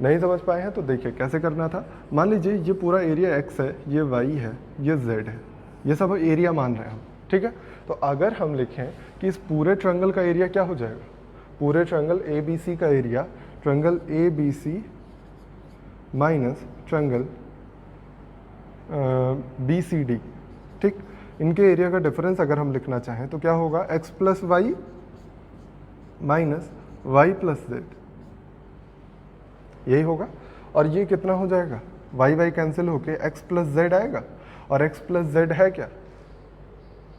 नहीं समझ पाए हैं तो देखिए कैसे करना था। मान लीजिए ये पूरा एरिया x है, ये y है, ये z है, ये सब एरिया मान रहे हैं हम, ठीक है। तो अगर हम लिखें कि इस पूरे ट्रायंगल का एरिया क्या हो जाएगा, पूरे ट्रायंगल ABC का area, triangle ABC minus triangle BCD, ठीक, इनके एरिया का डिफरेंस अगर हम लिखना चाहें तो क्या होगा, x plus y minus y plus z, यही होगा। और ये कितना हो जाएगा, y कैंसिल होके x प्लस जेड आएगा, और x प्लस जेड है क्या,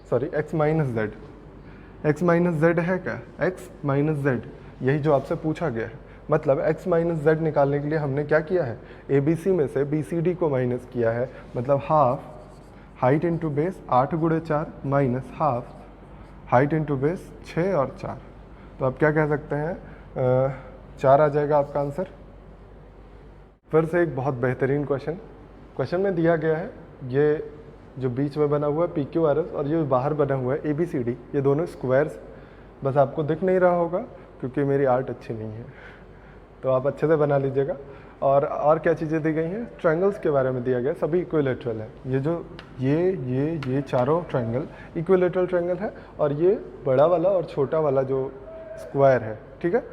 sorry x minus z, x minus z है क्या, x माइनस जेड, यही जो आपसे पूछा गया है। मतलब x माइनस जेड निकालने के लिए हमने क्या किया है, ABC में से BCD को माइनस किया है, मतलब हाफ हाइट इंटू बेस 8 गुणे 4 minus half height into base 6 और 4, तो आप क्या कह सकते हैं 4 आ जाएगा आपका आंसर। फिर से एक बहुत बेहतरीन क्वेश्चन में दिया गया है, ये जो बीच में बना हुआ है PQRS और ये बाहर बना हुआ है ABCD, ये दोनों स्क्वायर्स, बस आपको दिख नहीं रहा होगा क्योंकि मेरी आर्ट अच्छी नहीं है, तो आप अच्छे से बना लीजिएगा। और क्या चीज़ें दी गई हैं, ट्रायंगल्स के बारे में दिया गया, सभी इक्विलेटरल है। ये जो ये चारों ट्रायंगल इक्विलेटरल ट्रायंगल है, और ये बड़ा वाला और छोटा वाला जो स्क्वायर है, ठीक है।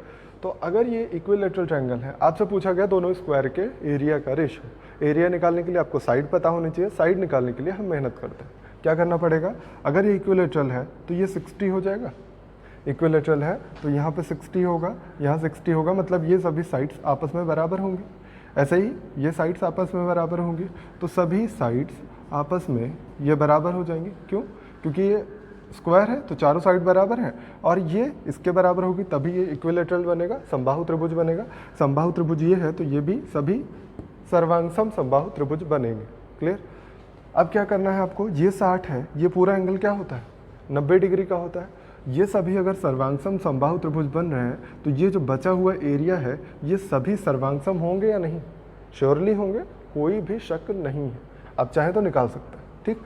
तो अगर ये इक्विलेटरल ट्रायंगल है, आपसे पूछा गया दोनों स्क्वायर के एरिया का रेशियो। एरिया निकालने के लिए आपको साइड पता होनी चाहिए, साइड निकालने के लिए हम मेहनत करते हैं। क्या करना पड़ेगा, अगर ये इक्विलेटरल है तो ये 60 हो जाएगा, इक्विलेटरल है तो यहाँ पे 60 होगा, यहाँ 60 होगा, मतलब ये सभी साइड्स आपस में बराबर होंगी। ऐसे ही ये साइड्स आपस में बराबर होंगी, तो सभी साइड्स आपस में ये बराबर हो जाएंगी। क्यों, क्योंकि ये स्क्वायर है तो चारों साइड बराबर हैं, और ये इसके बराबर होगी तभी ये इक्विलेटरल बनेगा, समबाहु त्रिभुज बनेगा। समबाहु त्रिभुज ये है तो ये भी सभी सर्वांगसम समबाहु त्रिभुज बनेंगे। क्लियर। अब क्या करना है आपको, ये 60 है, ये पूरा एंगल क्या होता है 90 डिग्री का होता है। ये सभी अगर सर्वांगसम समबाहु त्रिभुज बन रहे हैं तो ये जो बचा हुआ एरिया है ये सभी सर्वांगसम होंगे या नहीं, श्योरली होंगे, कोई भी शक नहीं है। आप चाहें तो निकाल सकते हैं, ठीक।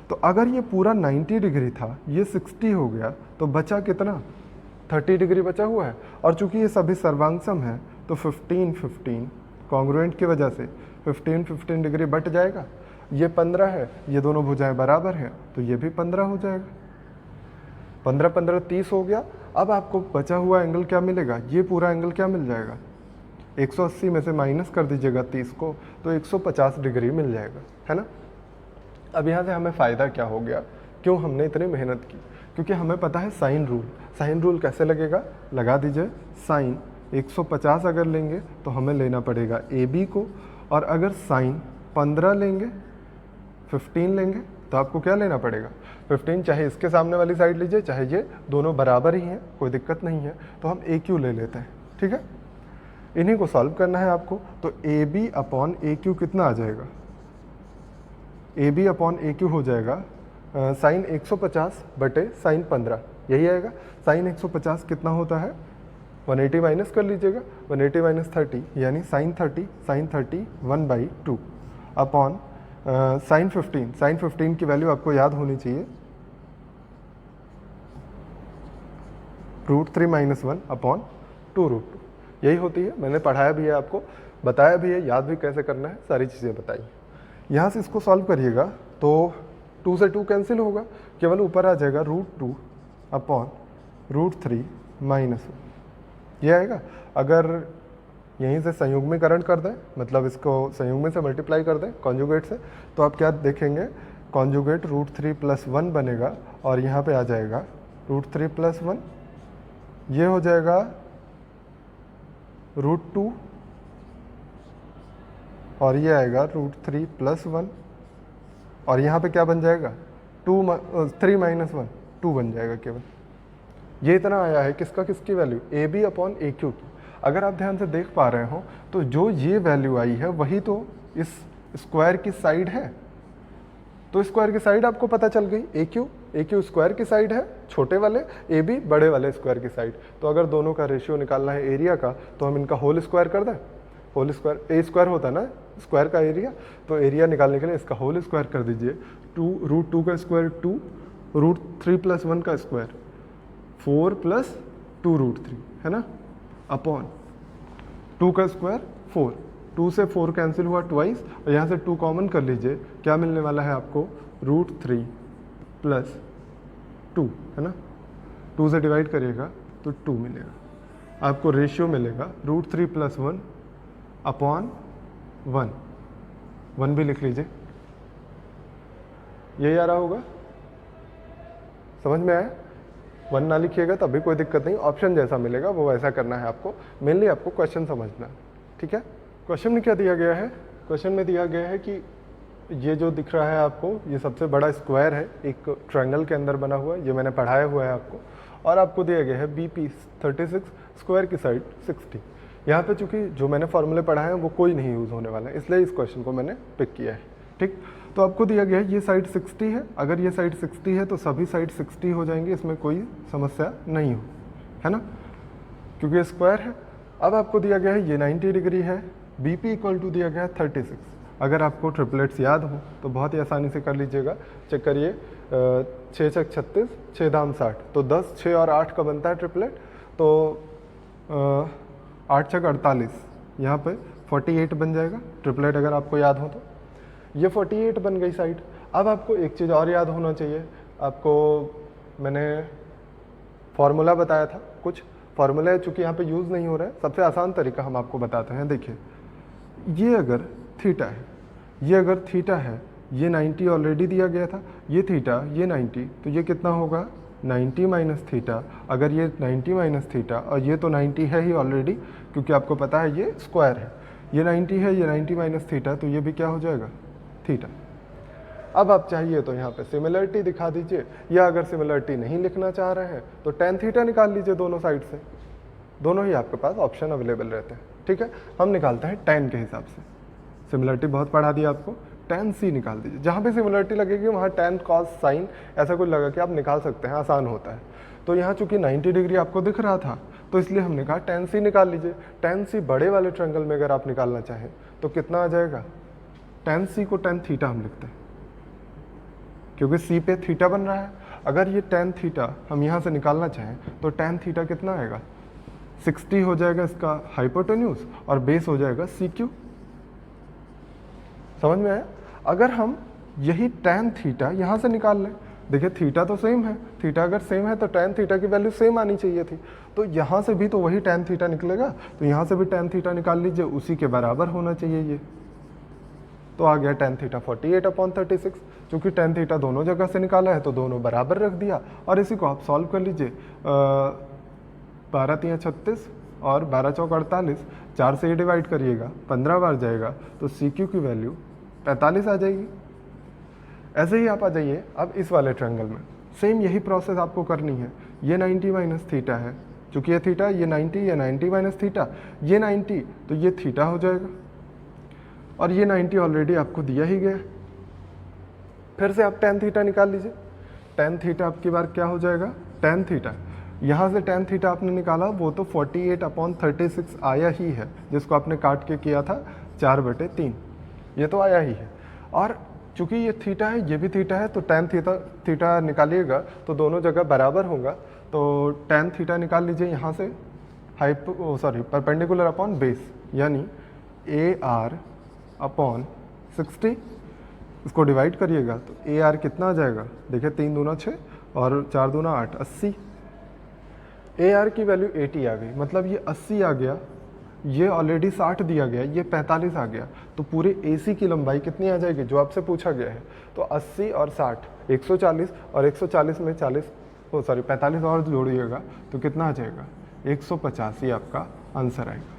तो अगर ये पूरा 90 डिग्री था, ये 60 हो गया, तो बचा कितना 30 डिग्री बचा हुआ है। और चूंकि ये सभी सर्वांग सम है तो 15 15 कॉन्ग्रुएंट की वजह से 15 15 डिग्री बट जाएगा। ये 15 है, ये दोनों भुजाएं बराबर हैं तो ये भी 15 हो जाएगा। 15 15 30 हो गया। अब आपको बचा हुआ एंगल क्या मिलेगा, ये पूरा एंगल क्या मिल जाएगा, 180 में से माइनस कर दीजिएगा 30 को तो 150 डिग्री मिल जाएगा, है ना। अब यहाँ से हमें फ़ायदा क्या हो गया, क्यों हमने इतनी मेहनत की, क्योंकि हमें पता है साइन रूल। साइन रूल कैसे लगेगा, लगा दीजिए। साइन 150 अगर लेंगे तो हमें लेना पड़ेगा ए बी को, और अगर साइन 15 लेंगे 15 लेंगे तो आपको क्या लेना पड़ेगा 15, चाहे इसके सामने वाली साइड लीजिए चाहे ये, दोनों बराबर ही हैं, कोई दिक्कत नहीं है। तो हम ए क्यू ले लेते हैं, ठीक है। इन्हीं को सॉल्व करना है आपको। तो A B upon A Q कितना आ जाएगा, A B upon A Q हो जाएगा साइन 150 बटे साइन 15, यही आएगा। साइन 150 कितना होता है, 180 माइनस कर लीजिएगा, 180 माइनस 30 यानी साइन 30 1/2 अपॉन साइन 15 की वैल्यू आपको याद होनी चाहिए, √3 - 1 अपॉन 2√2, यही होती है। मैंने पढ़ाया भी है आपको, बताया भी है, याद भी कैसे करना है, सारी चीज़ें बताई। यहाँ से इसको सॉल्व करिएगा तो 2 से 2 कैंसिल होगा, केवल ऊपर आ जाएगा √2 अपॉन √3 - 1, ये आएगा। अगर यहीं से संयुग्मीकरण कर दें, मतलब इसको संयुग्मी से मल्टीप्लाई कर दें कॉन्जुगेट से, तो आप क्या देखेंगे, कॉन्जुगेट √3 + 1 बनेगा और यहाँ पे आ जाएगा √3 + 1, ये हो जाएगा √2 और ये आएगा √3 + 1, और यहाँ पे क्या बन जाएगा 3 - 1 2 बन जाएगा केवल। ये इतना आया है किसका, किसकी value, A B upon A Q की। अगर आप ध्यान से देख पा रहे हो तो जो ये वैल्यू आई है वही तो इस स्क्वायर की साइड है, तो स्क्वायर की साइड आपको पता चल गई, ए क्यू स्क्वायर की साइड है छोटे वाले, ए बी बड़े वाले स्क्वायर की साइड। तो अगर दोनों का रेशियो निकालना है एरिया का तो हम इनका होल स्क्वायर कर दें, होल स्क्वायर, ए स्क्वायर होता है ना स्क्वायर का एरिया, तो एरिया निकालने के लिए इसका होल स्क्वायर कर दीजिए। 2 √2 का स्क्वायर 2, √3 + 1 का स्क्वायर 4 + 2√3, है ना, अपॉन 2 का स्क्वायर 4, 2 से 4 कैंसिल हुआ ट्वाइस, और यहाँ से 2 कॉमन कर लीजिए, क्या मिलने वाला है आपको √3 + 2, है ना। 2 से डिवाइड करिएगा तो 2 मिलेगा, आपको रेशियो मिलेगा √3 + 1 अपॉन 1 भी लिख लीजिए, यही आ रहा होगा, समझ में आया। 1 ना लिखिएगा तब भी कोई दिक्कत नहीं, ऑप्शन जैसा मिलेगा वो वैसा करना है आपको, मेनली आपको क्वेश्चन समझना है, ठीक है। क्वेश्चन में क्या दिया गया है, क्वेश्चन में दिया गया है कि ये जो दिख रहा है आपको, ये सबसे बड़ा स्क्वायर है एक ट्रायंगल के अंदर बना हुआ, ये मैंने पढ़ाया हुआ है आपको, और आपको दिया गया है BP 36, स्क्वायर की साइड 60। यहाँ पे चूंकि जो मैंने फॉर्मूले पढ़ाए हैं वो कोई नहीं यूज़ होने वाला है, इसलिए इस क्वेश्चन को मैंने पिक किया है, ठीक। तो आपको दिया गया है ये साइड 60 है, अगर ये साइड 60 है तो सभी साइड 60 हो जाएंगे, इसमें कोई समस्या नहीं हो, है ना, क्योंकि ये स्क्वायर है। अब आपको दिया गया है ये 90 डिग्री है, BP = दिया गया है 36। अगर आपको ट्रिपलेट्स याद हो तो बहुत ही आसानी से कर लीजिएगा, चेक करिए, 6 × 36, 6 दाम 60, तो 10, 6 और 8 का बनता है ट्रिपलेट, तो 8 × 48, यहाँ पे 48 बन जाएगा ट्रिपलेट, अगर आपको याद हो तो। ये 48 बन गई साइड। अब आपको एक चीज़ और याद होना चाहिए, आपको मैंने फार्मूला बताया था, कुछ फार्मूला चूँकि यहाँ पे यूज़ नहीं हो रहा है, सबसे आसान तरीका हम आपको बताते हैं। देखिए, ये अगर थीटा है, ये अगर थीटा है, ये 90 ऑलरेडी दिया गया था, ये थीटा, ये 90, तो ये कितना होगा 90 - थीटा। अगर ये 90 - थीटा, और ये तो 90 है ही ऑलरेडी, क्योंकि आपको पता है ये स्क्वायर है, ये 90 है, ये 90 - थीटा, तो ये भी क्या हो जाएगा थीटा। अब आप चाहिए तो यहाँ पे सिमिलरिटी दिखा दीजिए, या अगर सिमिलरिटी नहीं लिखना चाह रहे हैं तो tan थीटा निकाल लीजिए दोनों साइड से, दोनों ही आपके पास ऑप्शन अवेलेबल रहते हैं, ठीक है। हम निकालते हैं tan के हिसाब से, सिमिलरिटी बहुत पढ़ा दिया आपको, tan C निकाल दीजिए, जहाँ पे सिमिलरिटी लगेगी वहाँ tan cos sin ऐसा कुछ लगा कि आप निकाल सकते हैं, आसान होता है। तो यहाँ चूंकि 90 डिग्री आपको दिख रहा था तो इसलिए हमने कहा tan C निकाल लीजिए। tan C बड़े वाले ट्रायंगल में अगर आप निकालना चाहें तो कितना आ जाएगा, tan C को tan थीटा हम लिखते हैं, क्योंकि C पे थीटा बन रहा है। अगर ये tan थीटा हम यहाँ से निकालना चाहें तो tan थीटा कितना आएगा, 60 हो जाएगा इसका हाइपोटेन्यूज और बेस हो जाएगा CQ। समझ में आया? अगर हम यही tan थीटा यहाँ से निकाल लें, देखिए थीटा तो सेम है, थीटा अगर सेम है तो tan थीटा की वैल्यू सेम आनी चाहिए थी, तो यहाँ से भी तो वही tan थीटा निकलेगा, तो यहाँ से भी tan थीटा निकाल लीजिए, उसी के बराबर होना चाहिए ये। तो आ गया tan थीटा 48/36। चूँकि tan थीटा दोनों जगह से निकाला है तो दोनों बराबर रख दिया, और इसी को आप सॉल्व कर लीजिए। 12 3 36 और 12 चौक 48, 4 से ये डिवाइड करिएगा, 15 बार जाएगा तो CQ की वैल्यू 45 आ जाएगी। ऐसे ही आप आ जाइए अब इस वाले ट्रायंगल में, सेम यही प्रोसेस आपको करनी है। ये 90 माइनस थीटा है, चूँकि ये थीटा, ये 90 माइनस थीटा, ये 90 तो ये थीटा हो जाएगा, और ये 90 ऑलरेडी आपको दिया ही गया। फिर से आप tan थीटा निकाल लीजिए। tan थीटा आपकी बार क्या हो जाएगा, tan थीटा, यहाँ से tan थीटा आपने निकाला वो तो 48/36 आया ही है, जिसको आपने काट के किया था 4/3, ये तो आया ही है। और चूँकि ये थीटा है, ये भी थीटा है, तो tan थीटा निकालिएगा तो दोनों जगह बराबर होगा, तो tan थीटा निकाल लीजिए यहाँ से परपेंडिकुलर अपॉन बेस, यानी AR/60, इसको डिवाइड करिएगा तो AR कितना आ जाएगा, देखिए 3 दूना 6 और 4 दूना 8, 80। AR की वैल्यू 80 आ गई, मतलब ये 80 आ गया, ये ऑलरेडी 60 दिया गया, ये 45 आ गया, तो पूरे AC की लंबाई कितनी आ जाएगी जो आपसे पूछा गया है, तो 80 और 60 140, और 140 में 45 और जोड़िएगा तो कितना आ जाएगा, 150 ही आपका आंसर आएगा।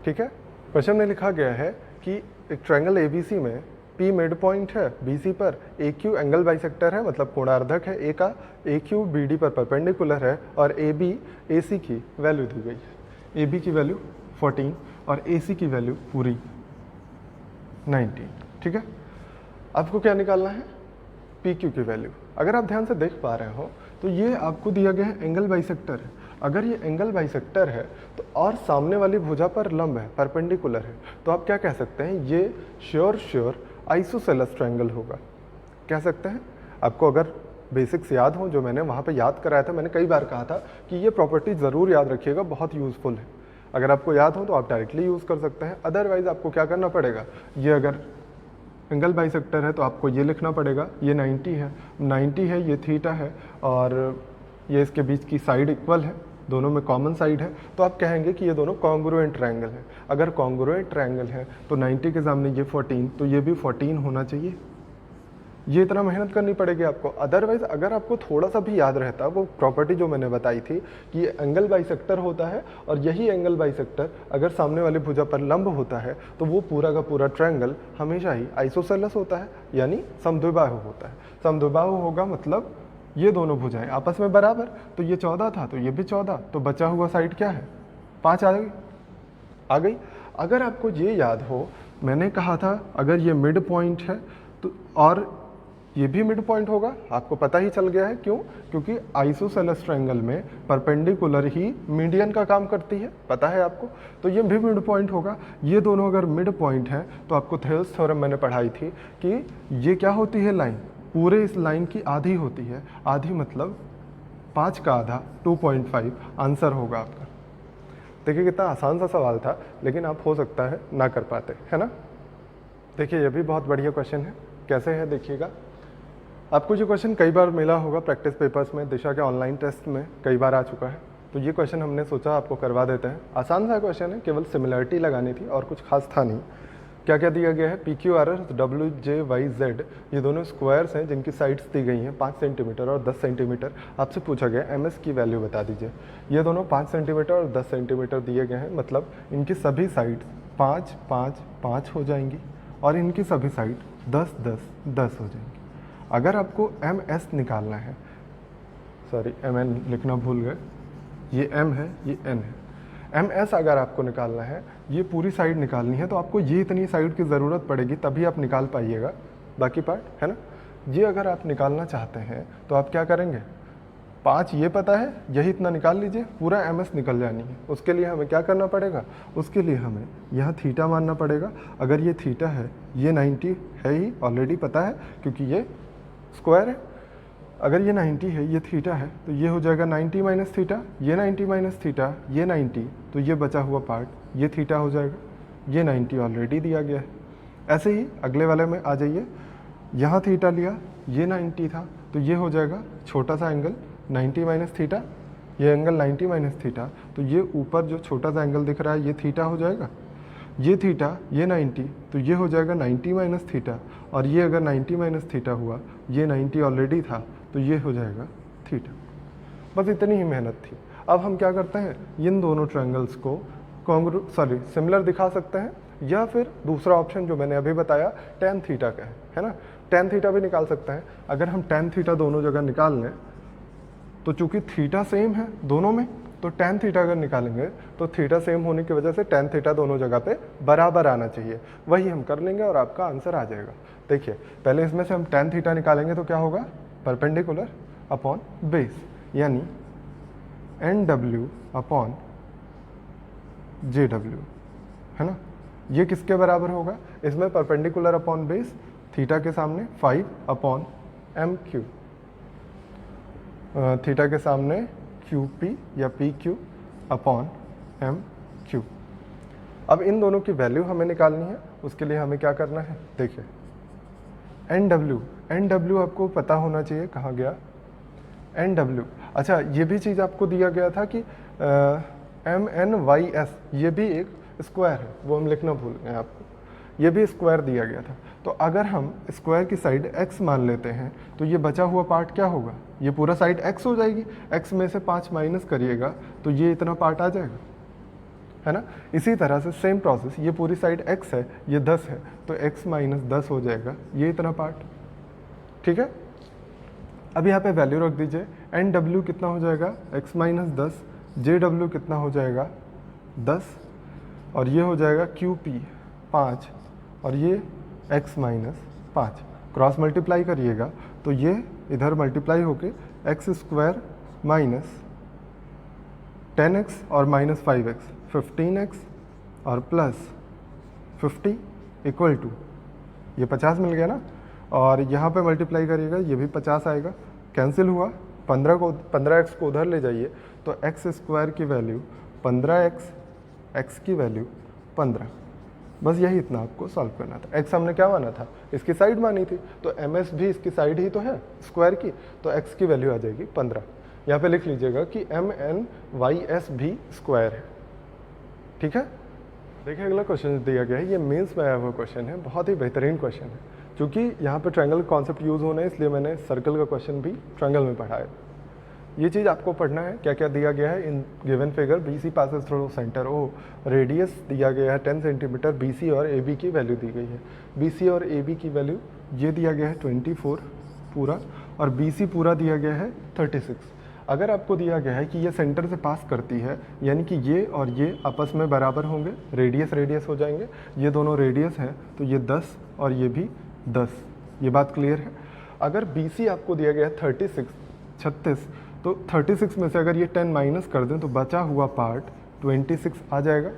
ठीक है, क्वेश्चन में लिखा गया है कि एक ट्रायंगल ABC में P मिड पॉइंट है BC पर, AQ एंगल बाइसेक्टर है, मतलब कोणार्धक है A का, AQ BD पर परपेंडिकुलर है, और AB AC की वैल्यू दी गई है। AB की वैल्यू 14 और AC की वैल्यू पूरी 19। ठीक है, आपको क्या निकालना है, PQ की वैल्यू। अगर आप ध्यान से देख पा रहे हो तो ये आपको दिया गया है एंगल बाइसेक्टर है। अगर ये एंगल बाइसेक्टर है तो और सामने वाली भुजा पर लंब है, परपेंडिकुलर है, तो आप क्या कह सकते हैं, ये श्योर आइसोसेलेस ट्रायंगल होगा, कह सकते हैं। आपको अगर बेसिक्स याद हो जो मैंने वहाँ पे याद कराया था, मैंने कई बार कहा था कि ये प्रॉपर्टी ज़रूर याद रखिएगा, बहुत यूज़फुल है। अगर आपको याद हो तो आप डायरेक्टली यूज़ कर सकते हैं, अदरवाइज़ आपको क्या करना पड़ेगा, ये अगर एंगल बाइसेक्टर है तो आपको ये लिखना पड़ेगा, ये 90 है, ये थीटा है, और ये इसके बीच की साइड इक्वल है, दोनों में कॉमन साइड है, तो आप कहेंगे कि ये दोनों कॉन्ग्रुएंट ट्रायंगल है। अगर कॉन्ग्रुएंट ट्रायंगल है तो 90 के सामने ये 14, तो ये भी 14 होना चाहिए। ये इतना मेहनत करनी पड़ेगी आपको, अदरवाइज अगर आपको थोड़ा सा भी याद रहता, वो प्रॉपर्टी जो मैंने बताई थी कि ये एंगल बाइसेक्टर होता है, और यही एंगल बाइसेक्टर अगर सामने वाली भुजा पर लंब होता है तो वो पूरा का पूरा ट्रायंगल हमेशा ही आइसोसेलेस होता है, यानी समद्विबाहु होता है। समद्विबाहु होगा मतलब ये दोनों भुजाएं आपस में बराबर, तो ये 14 था तो ये भी 14, तो बचा हुआ साइड क्या है, 5 आ गई। अगर आपको ये याद हो, मैंने कहा था अगर ये मिड पॉइंट है तो, और ये भी मिड पॉइंट होगा, आपको पता ही चल गया है, क्यों, क्योंकि आइसोसेलेस ट्रायंगल में परपेंडिकुलर ही मीडियन का काम करती है, पता है आपको, तो ये भी मिड पॉइंट होगा। ये दोनों अगर मिड पॉइंट हैं तो आपको थेल्स थ्योरम मैंने पढ़ाई थी कि ये क्या होती है, लाइन पूरे इस लाइन की आधी होती है, आधी मतलब 5 का आधा 2.5 आंसर होगा आपका। देखिए कितना आसान सा सवाल था, लेकिन आप हो सकता है ना कर पाते, है ना। देखिए ये भी बहुत बढ़िया क्वेश्चन है, कैसे है देखिएगा। आपको जो क्वेश्चन कई बार मिला होगा प्रैक्टिस पेपर्स में, दिशा के ऑनलाइन टेस्ट में कई बार आ चुका है, तो ये क्वेश्चन हमने सोचा आपको करवा देते हैं। आसान सा क्वेश्चन है, केवल सिमिलरिटी लगानी थी और कुछ खास था नहीं। क्या क्या दिया गया है, PQRS WJYZ ये दोनों स्क्वायर्स हैं जिनकी साइड्स दी गई हैं 5 सेंटीमीटर और 10 सेंटीमीटर। आपसे पूछा गया MS की वैल्यू बता दीजिए। ये दोनों 5 सेंटीमीटर और 10 सेंटीमीटर दिए गए हैं, मतलब इनकी सभी साइड्स 5, 5, 5 हो जाएंगी, और इनकी सभी साइड 10, 10, 10 हो जाएंगी। अगर आपको MS निकालना है, सॉरी MN लिखना भूल गए, ये M है, ये N है। MS अगर आपको निकालना है, ये पूरी साइड निकालनी है, तो आपको ये इतनी साइड की ज़रूरत पड़ेगी, तभी आप निकाल पाइएगा बाकी पार्ट, है ना। ये अगर आप निकालना चाहते हैं तो आप क्या करेंगे, 5 ये पता है, यही इतना निकाल लीजिए, पूरा MS निकल जानी है। उसके लिए हमें क्या करना पड़ेगा, उसके लिए हमें यहाँ थीटा मानना पड़ेगा। अगर ये थीटा है, ये 90 है ही, ऑलरेडी पता है क्योंकि ये स्क्वायर है, अगर ये 90 है, ये थीटा है, तो ये हो जाएगा 90 माइनस थीटा, ये 90 माइनस थीटा, ये 90, तो ये बचा हुआ पार्ट ये थीटा हो जाएगा, ये 90 ऑलरेडी दिया गया है। ऐसे ही अगले वाले में आ जाइए, यहाँ थीटा लिया, ये 90 था, तो ये हो जाएगा छोटा सा एंगल 90 माइनस थीटा, ये एंगल 90 माइनस थीटा, तो ये ऊपर जो छोटा सा एंगल दिख रहा है ये थीटा हो जाएगा, ये थीटा, ये 90, तो ये हो जाएगा 90 माइनस थीटा, और ये अगर 90 माइनस थीटा हुआ, ये 90 ऑलरेडी था, तो ये हो जाएगा थीटा। बस इतनी ही मेहनत थी। अब हम क्या करते हैं, इन दोनों ट्रायंगल्स को सिमिलर दिखा सकते हैं, या फिर दूसरा ऑप्शन जो मैंने अभी बताया tan थीटा का है ना, tan थीटा भी निकाल सकते हैं। अगर हम tan थीटा दोनों जगह निकाल लें, तो चूंकि थीटा सेम है दोनों में, तो tan थीटा अगर निकालेंगे तो थीटा सेम होने की वजह से tan थीटा दोनों जगह पे बराबर आना चाहिए। वही हम कर लेंगे और आपका आंसर आ जाएगा। देखिए पहले इसमें से हम tan थीटा निकालेंगे तो क्या होगा, परपेंडिकुलर अपॉन बेस, यानी NW अपॉन JW, है ना। ये किसके बराबर होगा, इसमें परपेंडिकुलर अपॉन बेस, थीटा के सामने 5 अपॉन MQ, थीटा के सामने QP या PQ अपॉन MQ। अब इन दोनों की वैल्यू हमें निकालनी है, उसके लिए हमें क्या करना है, देखिए NW आपको पता होना चाहिए, कहाँ गया NW। अच्छा ये भी चीज़ आपको दिया गया था कि MNYS, ये भी एक स्क्वायर है, वो हम लिखना भूल गए आपको, ये भी स्क्वायर दिया गया था। तो अगर हम स्क्वायर की साइड x मान लेते हैं, तो ये बचा हुआ पार्ट क्या होगा, ये पूरा साइड x हो जाएगी, x में से 5 माइनस करिएगा तो ये इतना पार्ट आ जाएगा, है ना। इसी तरह से सेम प्रोसेस, ये पूरी साइड x है, ये 10 है, तो x माइनस 10 हो जाएगा, ये इतना पार्ट, ठीक है। अब यहाँ पे वैल्यू रख दीजिए, NW कितना हो जाएगा, x माइनस 10, JW कितना हो जाएगा 10, और ये हो जाएगा QP 5, और ये x माइनस 5, क्रॉस मल्टीप्लाई करिएगा तो ये इधर मल्टीप्लाई होके x स्क्वायर माइनस 10x और माइनस 5x 15x और प्लस 50 इक्वल टू, ये 50 मिल गया ना, और यहाँ पे मल्टीप्लाई करिएगा, ये भी 50 आएगा, कैंसिल हुआ, 15x को उधर ले जाइए तो x स्क्वायर की वैल्यू 15x, x की वैल्यू 15। बस यही इतना आपको सॉल्व करना था। x हमने क्या माना था, इसकी साइड मानी थी, तो ms भी इसकी साइड ही तो है स्क्वायर की, तो x की वैल्यू आ जाएगी 15। यहाँ पे लिख लीजिएगा कि MNYS भी स्क्वायर है, ठीक है। देखिए अगला क्वेश्चन दिया गया है, ये मेंस में आया हुआ क्वेश्चन है, बहुत ही बेहतरीन क्वेश्चन है। क्योंकि यहाँ पे ट्रायंगल कॉन्सेप्ट यूज़ होना है, इसलिए मैंने सर्कल का क्वेश्चन भी ट्रायंगल में पढ़ाया। ये चीज़ आपको पढ़ना है, क्या क्या दिया गया है in given figure, BC passes through centre O, radius दिया गया है 10 सेंटीमीटर, BC और AB की वैल्यू दी गई है। BC और AB की वैल्यू ये दिया गया है 24 पूरा, और BC पूरा दिया गया है 36। अगर आपको दिया गया है कि ये सेंटर से पास करती है, यानी कि ये और ये आपस में बराबर होंगे, रेडियस हो जाएंगे, ये दोनों रेडियस हैं, तो ये 10 और ये भी 10, ये बात क्लियर है। अगर BC आपको दिया गया है 36, तो 36 में से अगर ये 10 माइनस कर दें तो बचा हुआ पार्ट 26 आ जाएगा।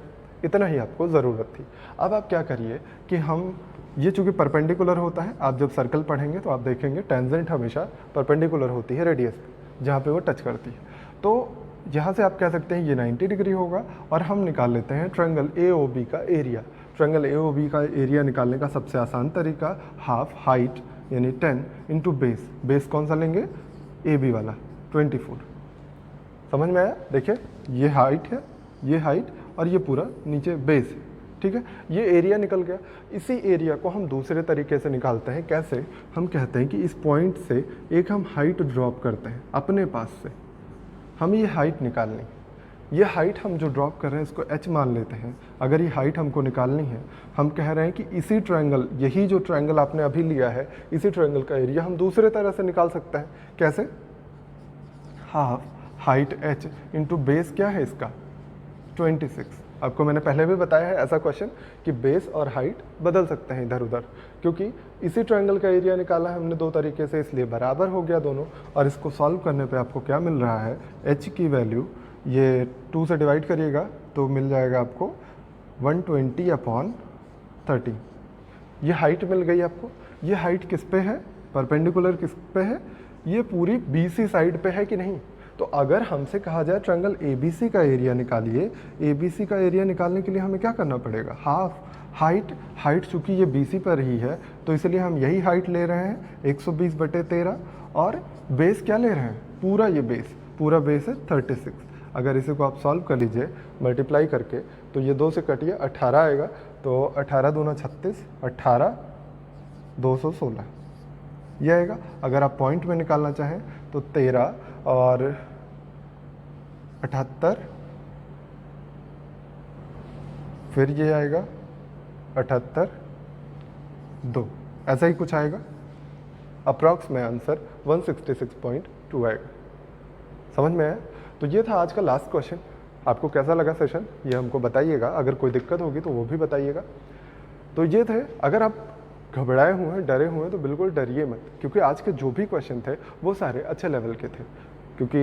इतना ही आपको ज़रूरत थी। अब आप क्या करिए कि हम ये चूँकि परपेंडिकुलर होता है, आप जब सर्कल पढ़ेंगे तो आप देखेंगे टेंजेंट हमेशा परपेंडिकुलर होती है रेडियस पे, जहाँ पे वो टच करती है। तो यहाँ से आप कह सकते हैं ये 90 डिग्री होगा, और हम निकाल लेते हैं ट्रायंगल AOB का एरिया। ट्रायंगल AOB का एरिया निकालने का सबसे आसान तरीका, हाफ हाइट यानी 10 इंटू बेस। बेस कौन सा लेंगे, AB वाला 24। समझ में आया। देखिए ये हाइट है, ये हाइट, और ये पूरा नीचे बेस है, ठीक है। ये एरिया निकल गया। इसी एरिया को हम दूसरे तरीके से निकालते हैं। कैसे, हम कहते हैं कि इस पॉइंट से एक हम हाइट ड्रॉप करते हैं अपने पास से, हम ये हाइट निकालनी, ये हाइट हम जो ड्रॉप कर रहे हैं इसको h मान लेते हैं। अगर ये हाइट हमको निकालनी है, हम कह रहे हैं कि इसी ट्रायंगल, यही जो ट्रायंगल आपने अभी लिया है, इसी ट्रायंगल का एरिया हम दूसरे तरह से निकाल सकते हैं। कैसे, half height h into base क्या है इसका 26। आपको मैंने पहले भी बताया है ऐसा क्वेश्चन कि बेस और हाइट बदल सकते हैं इधर उधर, क्योंकि इसी ट्रायंगल का एरिया निकाला है हमने दो तरीके से, इसलिए बराबर हो गया दोनों। और इसको सॉल्व करने पे आपको क्या मिल रहा है, h की वैल्यू ये 2 से डिवाइड करिएगा तो मिल जाएगा आपको 120/30। ये हाइट मिल गई आपको। ये हाइट किस पे है, परपेंडिकुलर किस पे है, ये पूरी BC साइड पे है कि नहीं। तो अगर हमसे कहा जाए ट्रायंगल ABC का एरिया निकालिए, ABC का एरिया निकालने के लिए हमें क्या करना पड़ेगा, हाफ हाइट चूँकि ये BC पर ही है तो इसलिए हम यही हाइट ले रहे हैं 120/13, और बेस क्या ले रहे हैं, पूरा ये पूरा बेस है 36। अगर इसी को आप सॉल्व कर लीजिए मल्टीप्लाई करके, तो ये 2 से कटिए 18 आएगा, तो 18 दूना 36, 18 216 ये आएगा। अगर आप पॉइंट में निकालना चाहें तो 13 और 78, फिर ये आएगा 78 2, ऐसा ही कुछ आएगा। अप्रॉक्स में आंसर 166.2 आएगा। समझ में आया। तो ये था आज का लास्ट क्वेश्चन। आपको कैसा लगा सेशन ये हमको बताइएगा, अगर कोई दिक्कत होगी तो वो भी बताइएगा। तो ये थे, अगर आप घबराए हुए हैं, डरे हुए हैं, तो बिल्कुल डरिए मत, क्योंकि आज के जो भी क्वेश्चन थे वो सारे अच्छे लेवल के थे, क्योंकि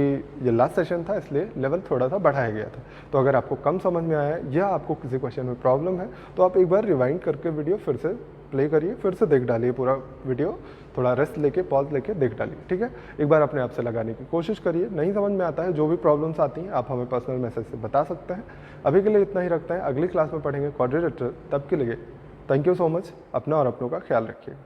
ये लास्ट सेशन था इसलिए लेवल थोड़ा सा बढ़ाया गया था। तो अगर आपको कम समझ में आया या आपको किसी क्वेश्चन में प्रॉब्लम है तो आप एक बार रिवाइंड करके वीडियो फिर से प्ले करिए, फिर से देख डालिए पूरा वीडियो, थोड़ा रेस्ट लेके पॉज लेके देख डालिए, ठीक है। एक बार अपने आप से लगाने की कोशिश करिए। नहीं समझ में आता है, जो भी प्रॉब्लम्स आती हैं आप हमें पर्सनल मैसेज से बता सकते हैं। अभी के लिए इतना ही रखते हैं, अगली क्लास में पढ़ेंगे क्वाड्रिलेटरल। तब के लिए थैंक यू सो मच। अपना और अपनों का ख्याल रखिएगा।